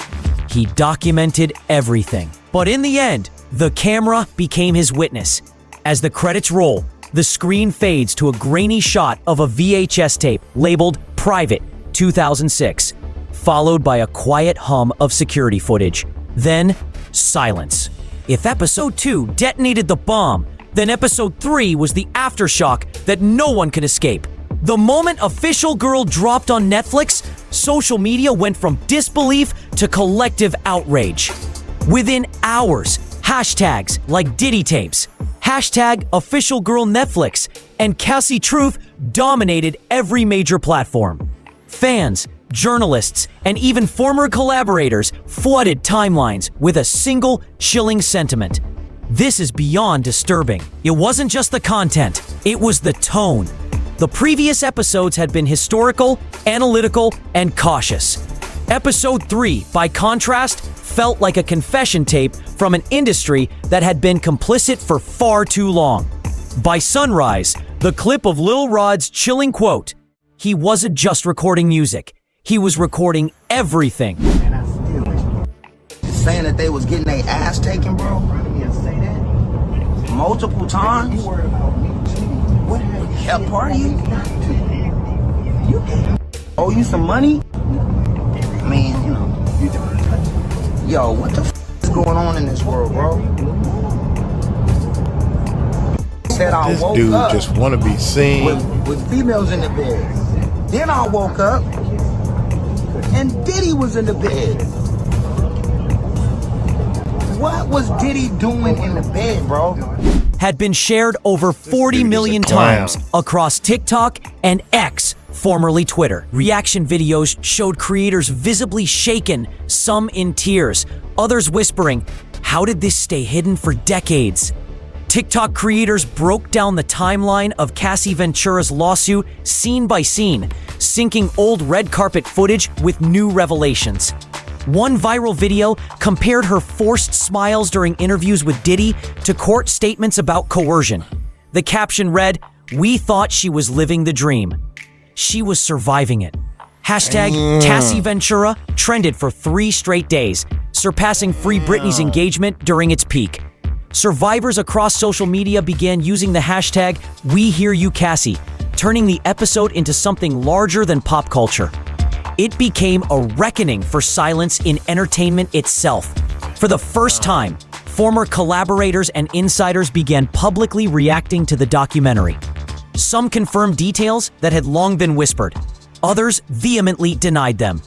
he documented everything. But in the end, the camera became his witness. As the credits roll, the screen fades to a grainy shot of a VHS tape labeled Private 2006, followed by a quiet hum of security footage. Then, silence. If episode 2 detonated the bomb, then episode 3 was the aftershock that no one could escape. The moment Official Girl dropped on Netflix, social media went from disbelief to collective outrage. Within hours, hashtags like Diddy tapes, hashtag Official Girl Netflix, and Cassie Truth dominated every major platform. Fans, journalists, and even former collaborators flooded timelines with a single chilling sentiment. This is beyond disturbing. It wasn't just the content, it was the tone. The previous episodes had been historical, analytical, and cautious. Episode 3, by contrast, felt like a confession tape from an industry that had been complicit for far too long. By sunrise, the clip of Lil Rod's chilling quote, "He wasn't just recording music, he was recording everything." Saying that they was getting their ass taken, bro. Multiple times. What? Kept partying? Owe you some money? I mean, you know. Yo, what the is going on in this world, bro? Said I This woke dude up just want to be seen. with females in the bed. Then I woke up and Diddy was in the bed. What was Diddy doing in the bed, bro? Had been shared over 40 million times across TikTok and X, formerly Twitter. Reaction videos showed creators visibly shaken, some in tears, others whispering, "How did this stay hidden for decades?" TikTok creators broke down the timeline of Cassie Ventura's lawsuit scene by scene, syncing old red carpet footage with new revelations. One viral video compared her forced smiles during interviews with Diddy to court statements about coercion. The caption read, "We thought she was living the dream. She was surviving it." Hashtag Cassie Ventura trended for 3 straight days, surpassing Free Britney's engagement during its peak. Survivors across social media began using the hashtag #WeHearYouCassie, turning the episode into something larger than pop culture. It became a reckoning for silence in entertainment itself. For the first time, former collaborators and insiders began publicly reacting to the documentary. Some confirmed details that had long been whispered. Others vehemently denied them.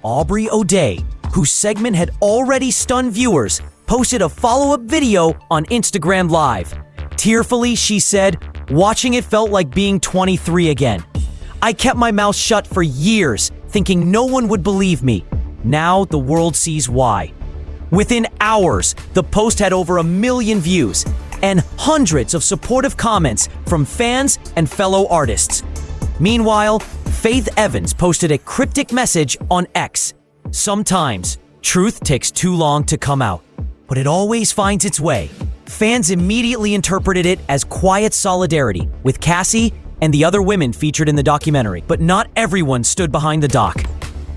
Aubrey O'Day, whose segment had already stunned viewers, posted a follow-up video on Instagram Live. Tearfully, she said, "Watching it felt like being 23 again. I kept my mouth shut for years, thinking no one would believe me. Now the world sees why." Within hours, the post had over 1 million views and hundreds of supportive comments from fans and fellow artists. Meanwhile, Faith Evans posted a cryptic message on X. "Sometimes, truth takes too long to come out, but it always finds its way." Fans immediately interpreted it as quiet solidarity with Cassie and the other women featured in the documentary, but not everyone stood behind the doc.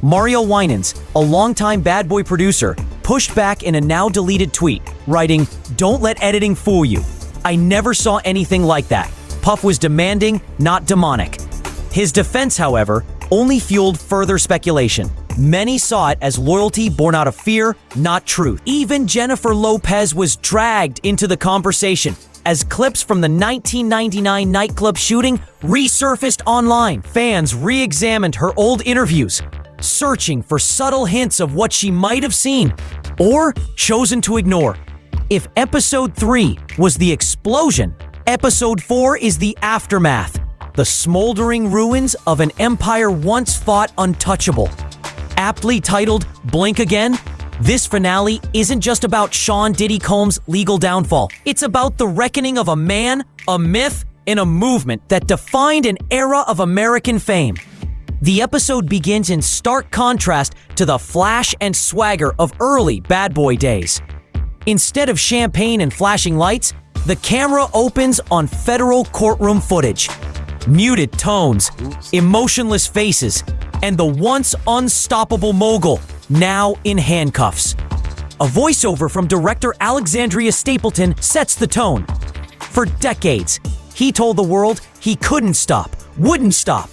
Mario Winans, a longtime Bad Boy producer, pushed back in a now-deleted tweet, writing, "Don't let editing fool you. I never saw anything like that. Puff was demanding, not demonic." His defense, however, only fueled further speculation. Many saw it as loyalty born out of fear, not truth. Even Jennifer Lopez was dragged into the conversation as clips from the 1999 nightclub shooting resurfaced online. Fans re-examined her old interviews, searching for subtle hints of what she might have seen or chosen to ignore. If episode 3 was the explosion, episode 4 is the aftermath, the smoldering ruins of an empire once thought untouchable. Aptly titled Blink Again, this finale isn't just about Sean Diddy Combs' legal downfall. It's about the reckoning of a man, a myth, and a movement that defined an era of American fame. The episode begins in stark contrast to the flash and swagger of early Bad Boy days. Instead of champagne and flashing lights, the camera opens on federal courtroom footage. Muted tones, emotionless faces, and the once unstoppable mogul now in handcuffs. A voiceover from director Alexandria Stapleton sets the tone. For decades, he told the world he couldn't stop, wouldn't stop.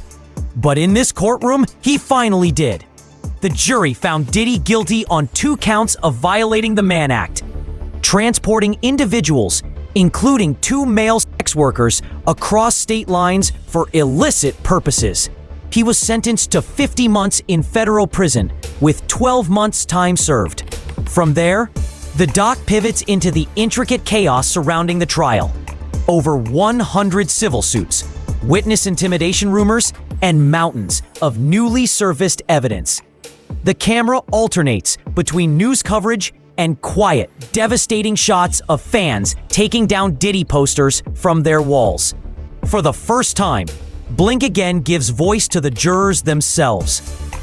But in this courtroom, he finally did. The jury found Diddy guilty on 2 counts of violating the Mann Act, transporting individuals, including 2 male sex workers, across state lines for illicit purposes. He was sentenced to 50 months in federal prison with 12 months time served. From there, the doc pivots into the intricate chaos surrounding the trial. Over 100 civil suits, witness intimidation rumors, and mountains of newly surfaced evidence. The camera alternates between news coverage and quiet, devastating shots of fans taking down Diddy posters from their walls. For the first time, Blink Again gives voice to the jurors themselves.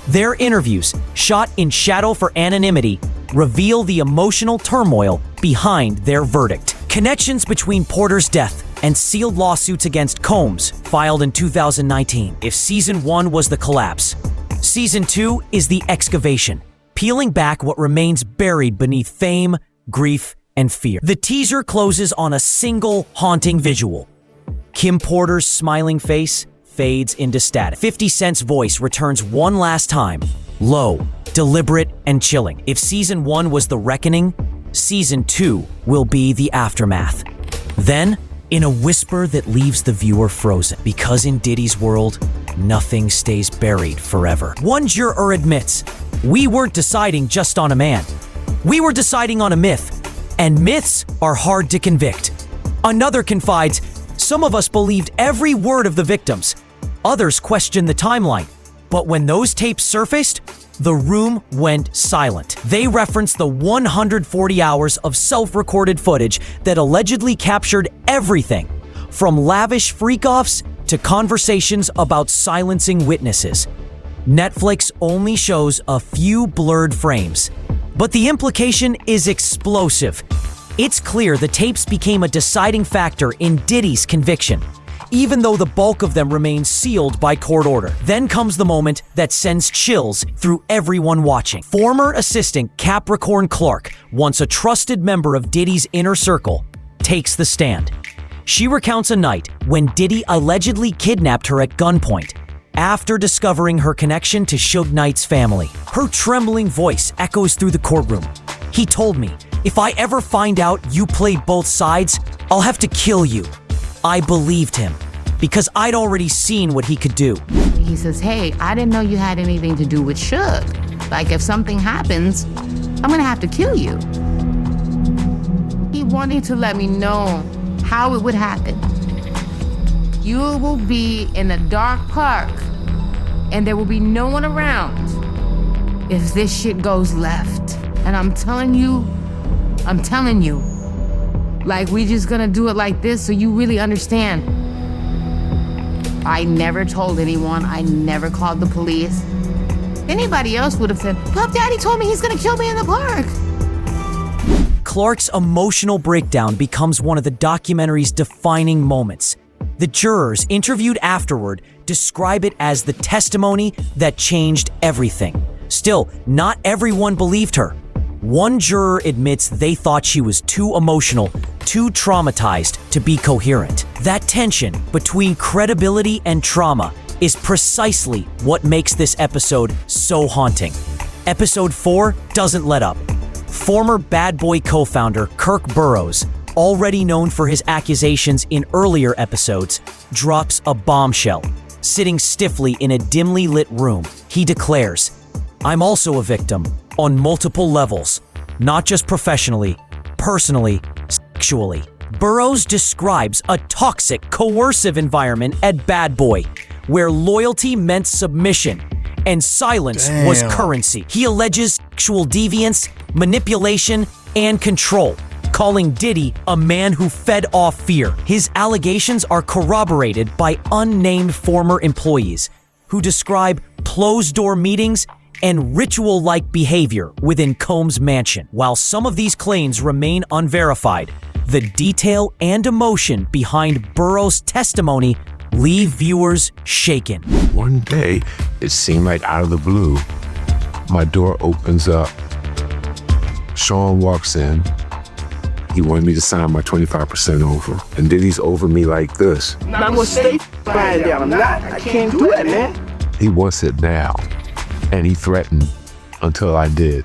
Their interviews, shot in shadow for anonymity, reveal the emotional turmoil behind their verdict. Connections between Porter's death and sealed lawsuits against Combs filed in 2019. If Season 1 was the collapse, Season 2 is the excavation, peeling back what remains buried beneath fame, grief, and fear. The teaser closes on a single haunting visual. Kim Porter's smiling face fades into static. 50 Cent's voice returns one last time, low, deliberate, and chilling. If Season 1 was the reckoning, Season 2 will be the aftermath. Then, in a whisper that leaves the viewer frozen, because in Diddy's world, nothing stays buried forever. One juror admits, "We weren't deciding just on a man. We were deciding on a myth, and myths are hard to convict." Another confides, "Some of us believed every word of the victims. Others questioned the timeline. But when those tapes surfaced, the room went silent." They referenced the 140 hours of self-recorded footage that allegedly captured everything, from lavish freak-offs to conversations about silencing witnesses. Netflix only shows a few blurred frames, but the implication is explosive. It's clear the tapes became a deciding factor in Diddy's conviction, even though the bulk of them remain sealed by court order. Then comes the moment that sends chills through everyone watching. Former assistant Capricorn Clark, once a trusted member of Diddy's inner circle, takes the stand. She recounts a night when Diddy allegedly kidnapped her at gunpoint after discovering her connection to Suge Knight's family. Her trembling voice echoes through the courtroom. "He told me, if I ever find out you played both sides, I'll have to kill you." I believed him because I'd already seen what he could do. He says, "Hey, I didn't know you had anything to do with Suge. Like, if something happens, I'm gonna have to kill you." He wanted to let me know how it would happen. You will be in a dark park and there will be no one around if this shit goes left. And I'm telling you, like, we just gonna do it like this so you really understand. I never told anyone. I never called the police. Anybody else would have said, "Puff Daddy told me he's gonna kill me in the park." Clark's emotional breakdown becomes one of the documentary's defining moments. The jurors interviewed afterward describe it as the testimony that changed everything. Still, not everyone believed her. One juror admits they thought she was too emotional, too traumatized to be coherent. That tension between credibility and trauma is precisely what makes this episode so haunting. Episode 4 doesn't let up. Former Bad Boy co-founder Kirk Burroughs, already known for his accusations in earlier episodes, drops a bombshell. Sitting stiffly in a dimly lit room, he declares, "I'm also a victim on multiple levels, not just professionally, personally, sexually." Burroughs describes a toxic, coercive environment at Bad Boy, where loyalty meant submission and silence was currency. He alleges sexual deviance, manipulation, and control, calling Diddy a man who fed off fear. His allegations are corroborated by unnamed former employees who describe closed-door meetings and ritual-like behavior within Combs' mansion. While some of these claims remain unverified, the detail and emotion behind Burroughs' testimony leave viewers shaken. One day, it seemed like out of the blue, my door opens up. Sean walks in. He wanted me to sign my 25% over. And then he's over me like this. I'm gonna stay right there. I'm not. I can't do that, man. He wants it now. And he threatened until I did.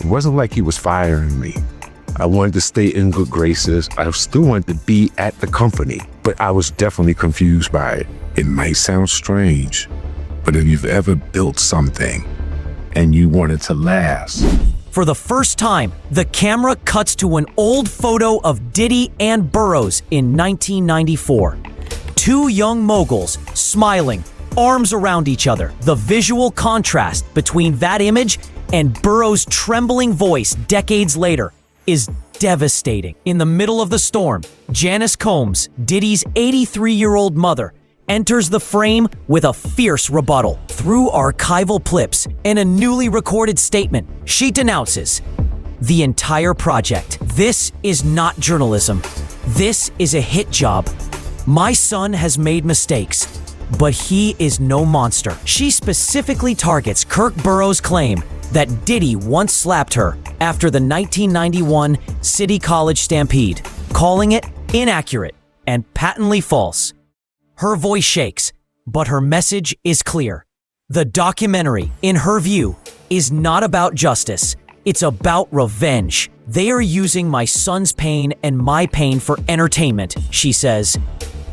It wasn't like he was firing me. I wanted to stay in good graces. I still wanted to be at the company, but I was definitely confused by it. It might sound strange, but if you've ever built something and you want it to last. For the first time, the camera cuts to an old photo of Diddy and Burroughs in 1994. Two young moguls smiling, arms around each other. The visual contrast between that image and Burroughs' trembling voice decades later is devastating. In the middle of the storm, Janice Combs, Diddy's 83-year-old mother, enters the frame with a fierce rebuttal. Through archival clips and a newly recorded statement, she denounces the entire project. This is not journalism. This is a hit job. My son has made mistakes, but he is no monster. She specifically targets Kirk Burroughs' claim that Diddy once slapped her after the 1991 City College Stampede, calling it inaccurate and patently false. Her voice shakes, but her message is clear. The documentary, in her view, is not about justice. It's about revenge. They are using my son's pain and my pain for entertainment, she says.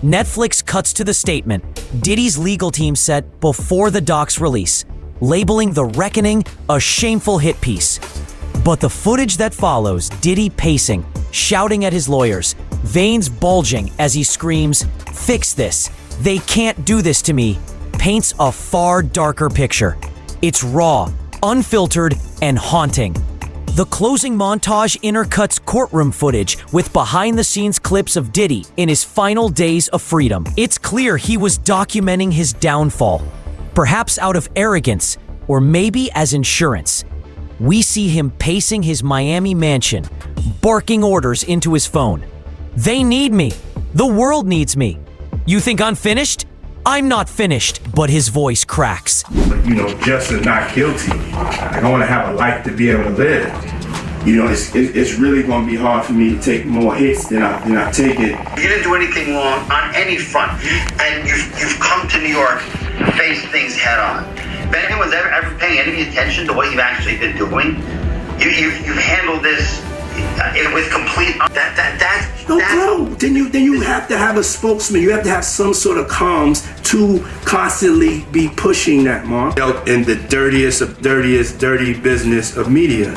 Netflix cuts to the statement Diddy's legal team said before the doc's release, labeling The Reckoning a shameful hit piece. But the footage that follows Diddy pacing, shouting at his lawyers, veins bulging as he screams, "Fix this. They can't do this to me," paints a far darker picture. It's raw, unfiltered, and haunting. The closing montage intercuts courtroom footage with behind-the-scenes clips of Diddy in his final days of freedom. It's clear he was documenting his downfall, perhaps out of arrogance, or maybe as insurance. We see him pacing his Miami mansion, barking orders into his phone. "They need me. The world needs me. You think I'm finished? I'm not finished," but his voice cracks. But just as not guilty. I want to have a life to be able to live. It's really going to be hard for me to take more hits than I take it. You didn't do anything wrong on any front, and you've come to New York to face things head on. If anyone was ever paying any attention to what you've actually been doing, you've handled this with complete. Then you have to have a spokesman. You have to have some sort of comms to constantly be pushing that, Mark. In the dirtiest of dirty business of media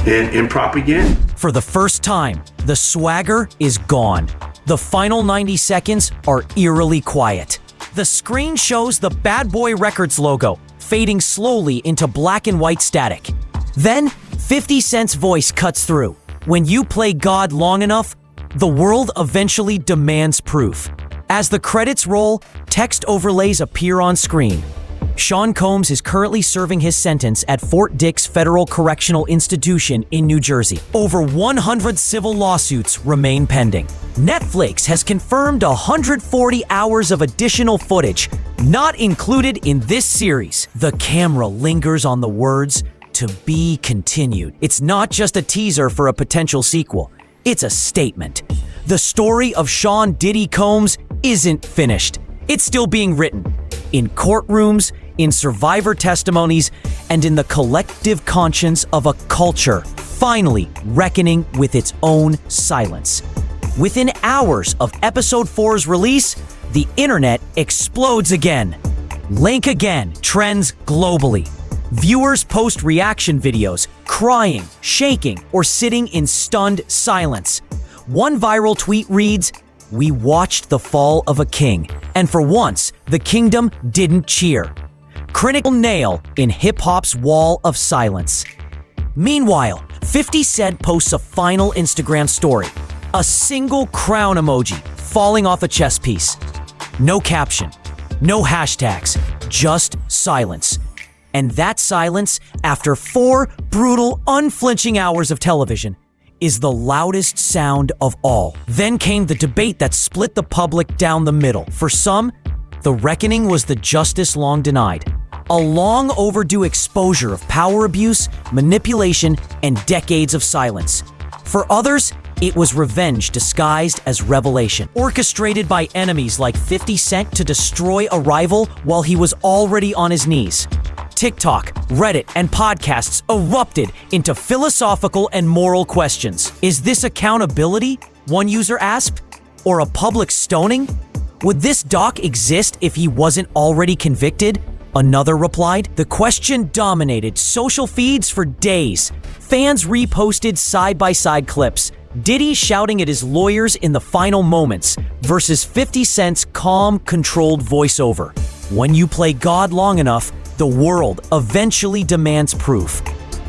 and propaganda. For the first time, the swagger is gone. The final 90 seconds are eerily quiet. The screen shows the Bad Boy Records logo fading slowly into black and white static. Then, 50 Cent's voice cuts through. When you play God long enough, the world eventually demands proof. As the credits roll, text overlays appear on screen. Sean Combs is currently serving his sentence at Fort Dix Federal Correctional Institution in New Jersey. Over 100 civil lawsuits remain pending. Netflix has confirmed 140 hours of additional footage, not included in this series. The camera lingers on the words, "To be continued." It's not just a teaser for a potential sequel. It's a statement. The story of Sean Diddy Combs isn't finished. It's still being written. In courtrooms, in survivor testimonies, and in the collective conscience of a culture finally reckoning with its own silence. Within hours of Episode 4's release, the internet explodes again. Link again trends globally. Viewers post reaction videos, crying, shaking, or sitting in stunned silence. One viral tweet reads, "We watched the fall of a king, and for once, the kingdom didn't cheer." Critical nail in hip-hop's wall of silence. Meanwhile, 50 Cent posts a final Instagram story. A single crown emoji falling off a chess piece. No caption, no hashtags, just silence. And that silence, after 4 brutal, unflinching hours of television, is the loudest sound of all. Then came the debate that split the public down the middle. For some, the reckoning was the justice long denied. A long overdue exposure of power abuse, manipulation, and decades of silence. For others, it was revenge disguised as revelation, orchestrated by enemies like 50 Cent to destroy a rival while he was already on his knees. TikTok, Reddit, and podcasts erupted into philosophical and moral questions. Is this accountability? One user asked. Or a public stoning? Would this doc exist if he wasn't already convicted? Another replied. The question dominated social feeds for days. Fans reposted side-by-side clips. Diddy shouting at his lawyers in the final moments versus 50 Cent's calm, controlled voiceover. When you play God long enough, the world eventually demands proof.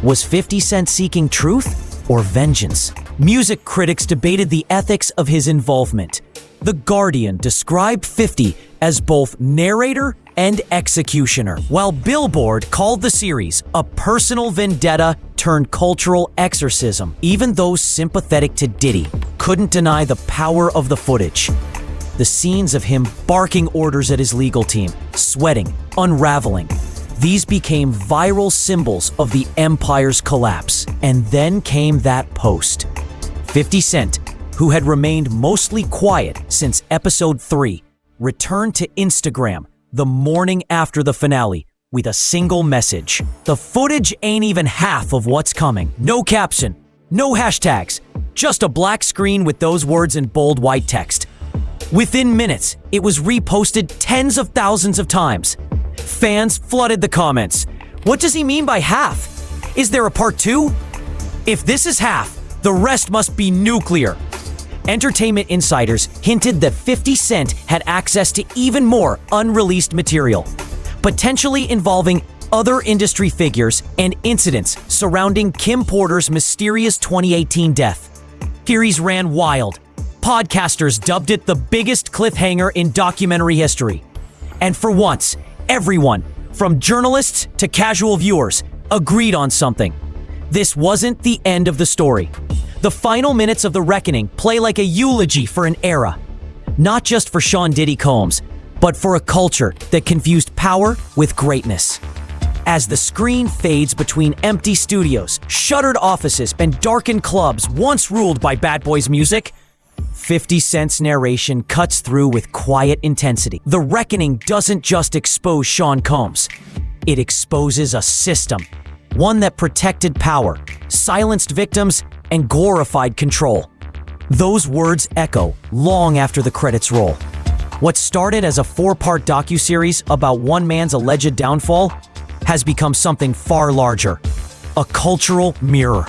Was 50 Cent seeking truth or vengeance? Music critics debated the ethics of his involvement. The Guardian described 50 as both narrator and executioner, while Billboard called the series a personal vendetta turned cultural exorcism. Even those sympathetic to Diddy couldn't deny the power of the footage. The scenes of him barking orders at his legal team, sweating, unraveling. These became viral symbols of the empire's collapse. And then came that post. 50 Cent, who had remained mostly quiet since episode 3, returned to Instagram the morning after the finale with a single message. The footage ain't even half of what's coming. No caption, no hashtags, just a black screen with those words in bold white text. Within minutes, it was reposted tens of thousands of times. Fans flooded the comments. What does he mean by half? Is there a part 2? If this is half, the rest must be nuclear. Entertainment insiders hinted that 50 Cent had access to even more unreleased material, potentially involving other industry figures and incidents surrounding Kim Porter's mysterious 2018 death. Theories ran wild. Podcasters dubbed it the biggest cliffhanger in documentary history. And for once, everyone, from journalists to casual viewers, agreed on something. This wasn't the end of the story. The final minutes of The Reckoning play like a eulogy for an era. Not just for Sean Diddy Combs, but for a culture that confused power with greatness. As the screen fades between empty studios, shuttered offices, and darkened clubs once ruled by Bad Boy's music, 50 Cent's narration cuts through with quiet intensity. The Reckoning doesn't just expose Sean Combs. It exposes a system. One that protected power, silenced victims, and glorified control. Those words echo long after the credits roll. What started as a 4-part docuseries about one man's alleged downfall has become something far larger, a cultural mirror.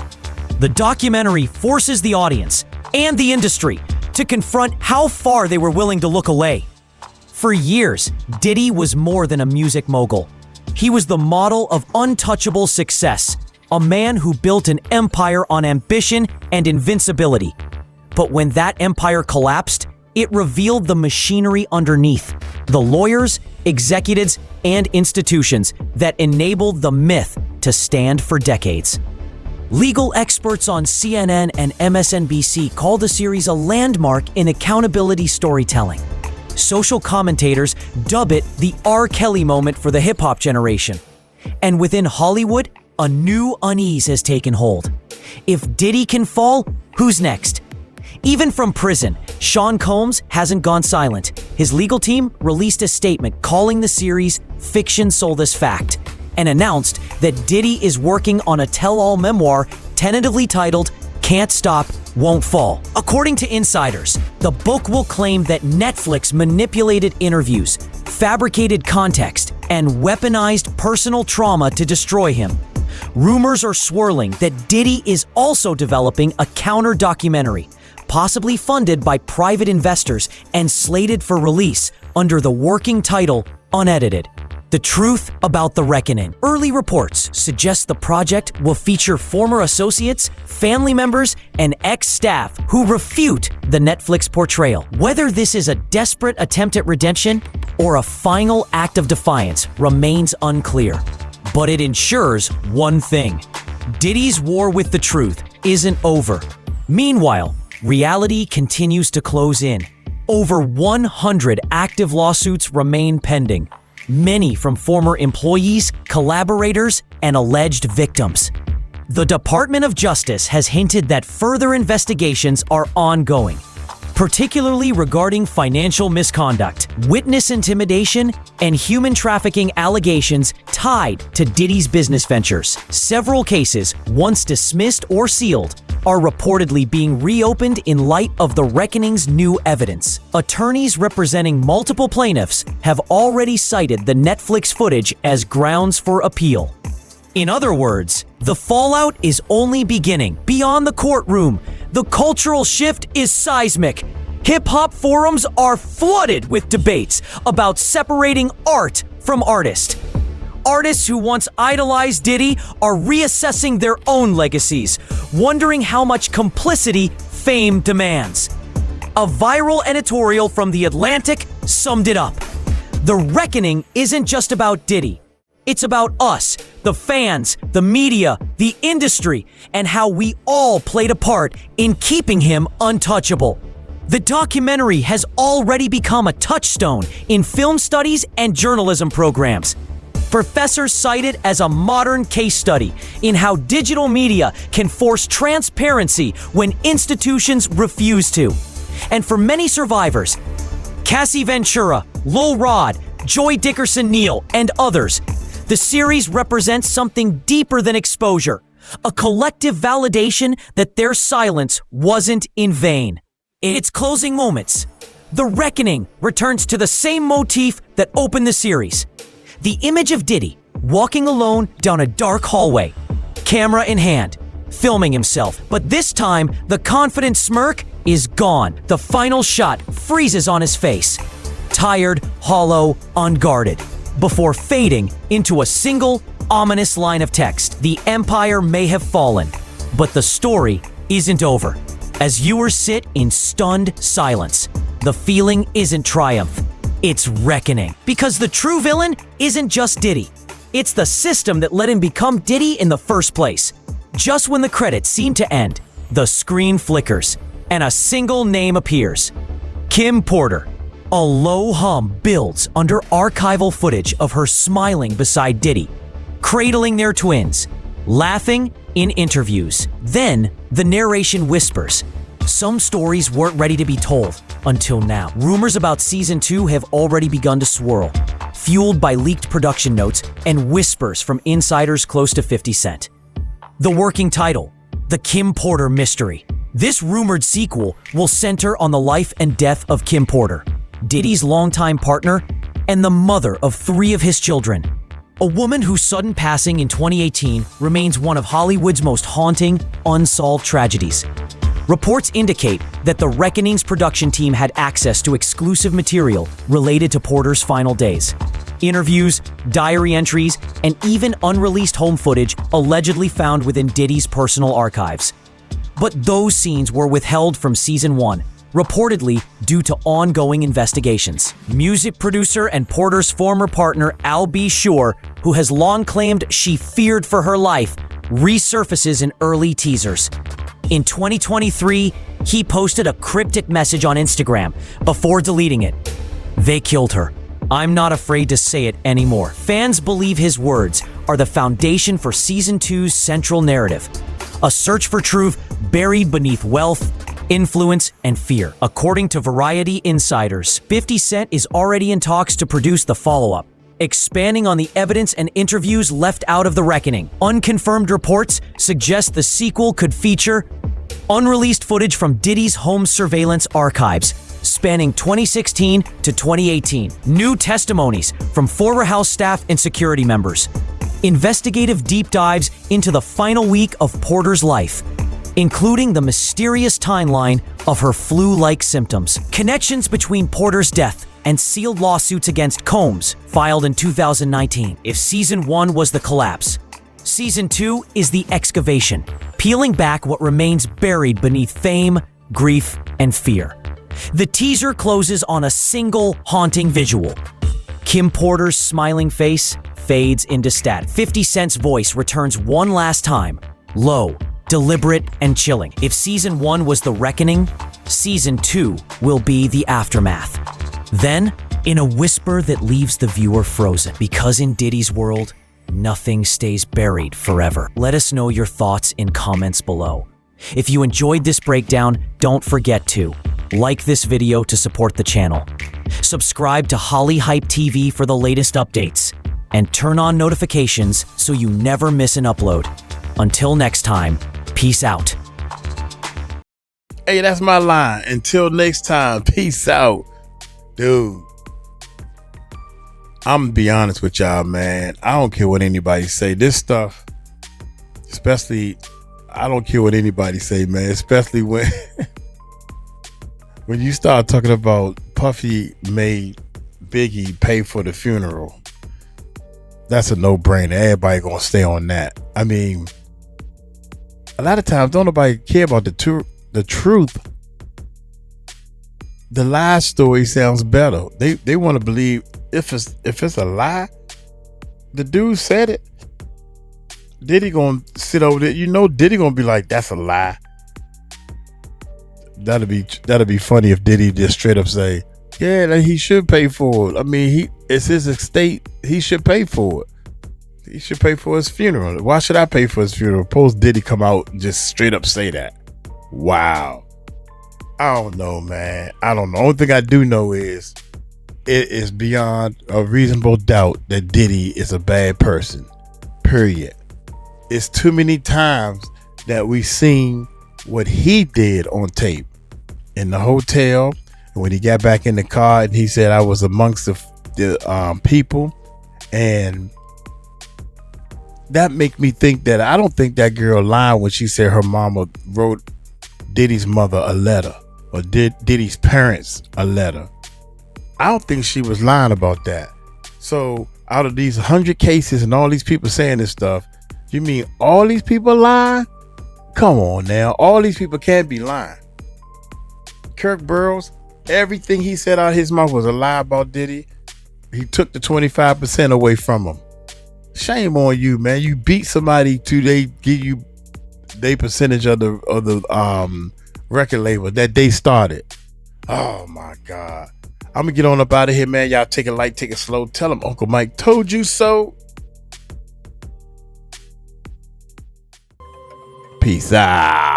The documentary forces the audience and the industry to confront how far they were willing to look away. For years, Diddy was more than a music mogul. He was the model of untouchable success, a man who built an empire on ambition and invincibility. But when that empire collapsed, it revealed the machinery underneath, the lawyers, executives, and institutions that enabled the myth to stand for decades. Legal experts on CNN and MSNBC call the series a landmark in accountability storytelling. Social commentators dub it the R. Kelly moment for the hip-hop generation. And within Hollywood, a new unease has taken hold. If Diddy can fall, who's next? Even from prison, Sean Combs hasn't gone silent. His legal team released a statement calling the series fiction sold as fact, and announced that Diddy is working on a tell-all memoir tentatively titled Can't Stop, Won't Fall. According to insiders, the book will claim that Netflix manipulated interviews, fabricated context, and weaponized personal trauma to destroy him. Rumors are swirling that Diddy is also developing a counter-documentary, possibly funded by private investors and slated for release under the working title Unedited. The truth about The Reckoning. Early reports suggest the project will feature former associates, family members, and ex-staff who refute the Netflix portrayal. Whether this is a desperate attempt at redemption or a final act of defiance remains unclear. But it ensures one thing: Diddy's war with the truth isn't over. Meanwhile, reality continues to close in. Over 100 active lawsuits remain pending, many from former employees, collaborators, and alleged victims. The Department of Justice has hinted that further investigations are ongoing, particularly regarding financial misconduct, witness intimidation, and human trafficking allegations tied to Diddy's business ventures. Several cases, once dismissed or sealed, are reportedly being reopened in light of the reckoning's new evidence. Attorneys representing multiple plaintiffs have already cited the Netflix footage as grounds for appeal. In other words, the fallout is only beginning. Beyond the courtroom, the cultural shift is seismic. Hip-hop forums are flooded with debates about separating art from artist. Artists who once idolized Diddy are reassessing their own legacies, wondering how much complicity fame demands. A viral editorial from The Atlantic summed it up. The reckoning isn't just about Diddy. It's about us, the fans, the media, the industry, and how we all played a part in keeping him untouchable. The documentary has already become a touchstone in film studies and journalism programs. Professors cite it as a modern case study in how digital media can force transparency when institutions refuse to. And for many survivors, Cassie Ventura, Lil Rod, Joy Dickerson-Neal, and others, the series represents something deeper than exposure, a collective validation that their silence wasn't in vain. In its closing moments, The Reckoning returns to the same motif that opened the series. The image of Diddy walking alone down a dark hallway, camera in hand, filming himself. But this time, the confident smirk is gone. The final shot freezes on his face, tired, hollow, unguarded, before fading into a single, ominous line of text. The empire may have fallen, but the story isn't over. As viewers sit in stunned silence, the feeling isn't triumph, it's reckoning. Because the true villain isn't just Diddy. It's the system that let him become Diddy in the first place. Just when the credits seem to end, the screen flickers, and a single name appears: Kim Porter. A low hum builds under archival footage of her smiling beside Diddy, cradling their twins, laughing in interviews. Then the narration whispers. Some stories weren't ready to be told until now. Rumors about season 2 have already begun to swirl, fueled by leaked production notes and whispers from insiders close to 50 Cent. The working title: The Kim Porter Mystery. This rumored sequel will center on the life and death of Kim Porter, Diddy's longtime partner and the mother of 3 of his children. A woman whose sudden passing in 2018 remains one of Hollywood's most haunting, unsolved tragedies. Reports indicate that The Reckoning's production team had access to exclusive material related to Porter's final days. Interviews, diary entries, and even unreleased home footage allegedly found within Diddy's personal archives. But those scenes were withheld from season 1, reportedly due to ongoing investigations. Music producer and Porter's former partner Al B. Sure, who has long claimed she feared for her life, resurfaces in early teasers. In 2023, he posted a cryptic message on Instagram before deleting it. "They killed her. I'm not afraid to say it anymore." Fans believe his words are the foundation for season 2's central narrative, a search for truth buried beneath wealth, influence, and fear. According to Variety insiders, 50 Cent is already in talks to produce the follow-up, expanding on the evidence and interviews left out of The Reckoning. Unconfirmed reports suggest the sequel could feature unreleased footage from Diddy's home surveillance archives spanning 2016 to 2018, new testimonies from former house staff and security members, investigative deep dives into the final week of Porter's life, including the mysterious timeline of her flu-like symptoms, connections between Porter's death and sealed lawsuits against Combs filed in 2019. If season 1 was the collapse, season 2 is the excavation, peeling back what remains buried beneath fame, grief, and fear. The teaser closes on a single haunting visual: Kim Porter's smiling face fades into static. 50 Cent's voice returns one last time, low, deliberate, and chilling. If season 1 was the reckoning, season 2 will be the aftermath. Then, in a whisper that leaves the viewer frozen, because in Diddy's world, nothing stays buried forever. Let us know your thoughts in comments below. If you enjoyed this breakdown, don't forget to like this video to support the channel, subscribe to Holly Hype TV for the latest updates, and turn on notifications so you never miss an upload. Until next time, peace out. Hey, that's my line. Until next time, peace out. Dude, I'm gonna be honest with y'all, man. I don't care what anybody say. This stuff, especially, I don't care what anybody say, man. Especially when when you start talking about Puffy made Biggie pay for the funeral. That's a no-brainer. Everybody gonna stay on that. I mean, a lot of times don't nobody care about the truth. The lie story sounds better. They want to believe if it's a lie. The dude said it. Diddy gonna sit over there. You know Diddy gonna be like, that's a lie. That'd be funny if Diddy just straight up say, yeah, that he should pay for it. I mean, it's his estate. He should pay for it. He should pay for his funeral. Why should I pay for his funeral? Suppose Diddy come out and just straight up say that. Wow. I don't know, man. I don't know. Only thing I do know is it is beyond a reasonable doubt that Diddy is a bad person. Period. It's too many times that we've seen what he did on tape in the hotel, and when he got back in the car and he said, I was amongst the people, and that make me think that I don't think that girl lied when she said her mama wrote Diddy's mother a letter, or Diddy's parents a letter. I don't think she was lying about that. So out of these 100 cases and all these people saying this stuff, you mean all these people lying? Come on now. All these people can't be lying. Kirk Burrows, everything he said out of his mouth was a lie about Diddy. He took the 25% away from him. Shame on you, man. You beat somebody till they give you their percentage of the record label that they started. Oh my God. I'm gonna get on up out of here, man. Y'all take it light, take it slow. Tell them Uncle Mike told you so. Peace out.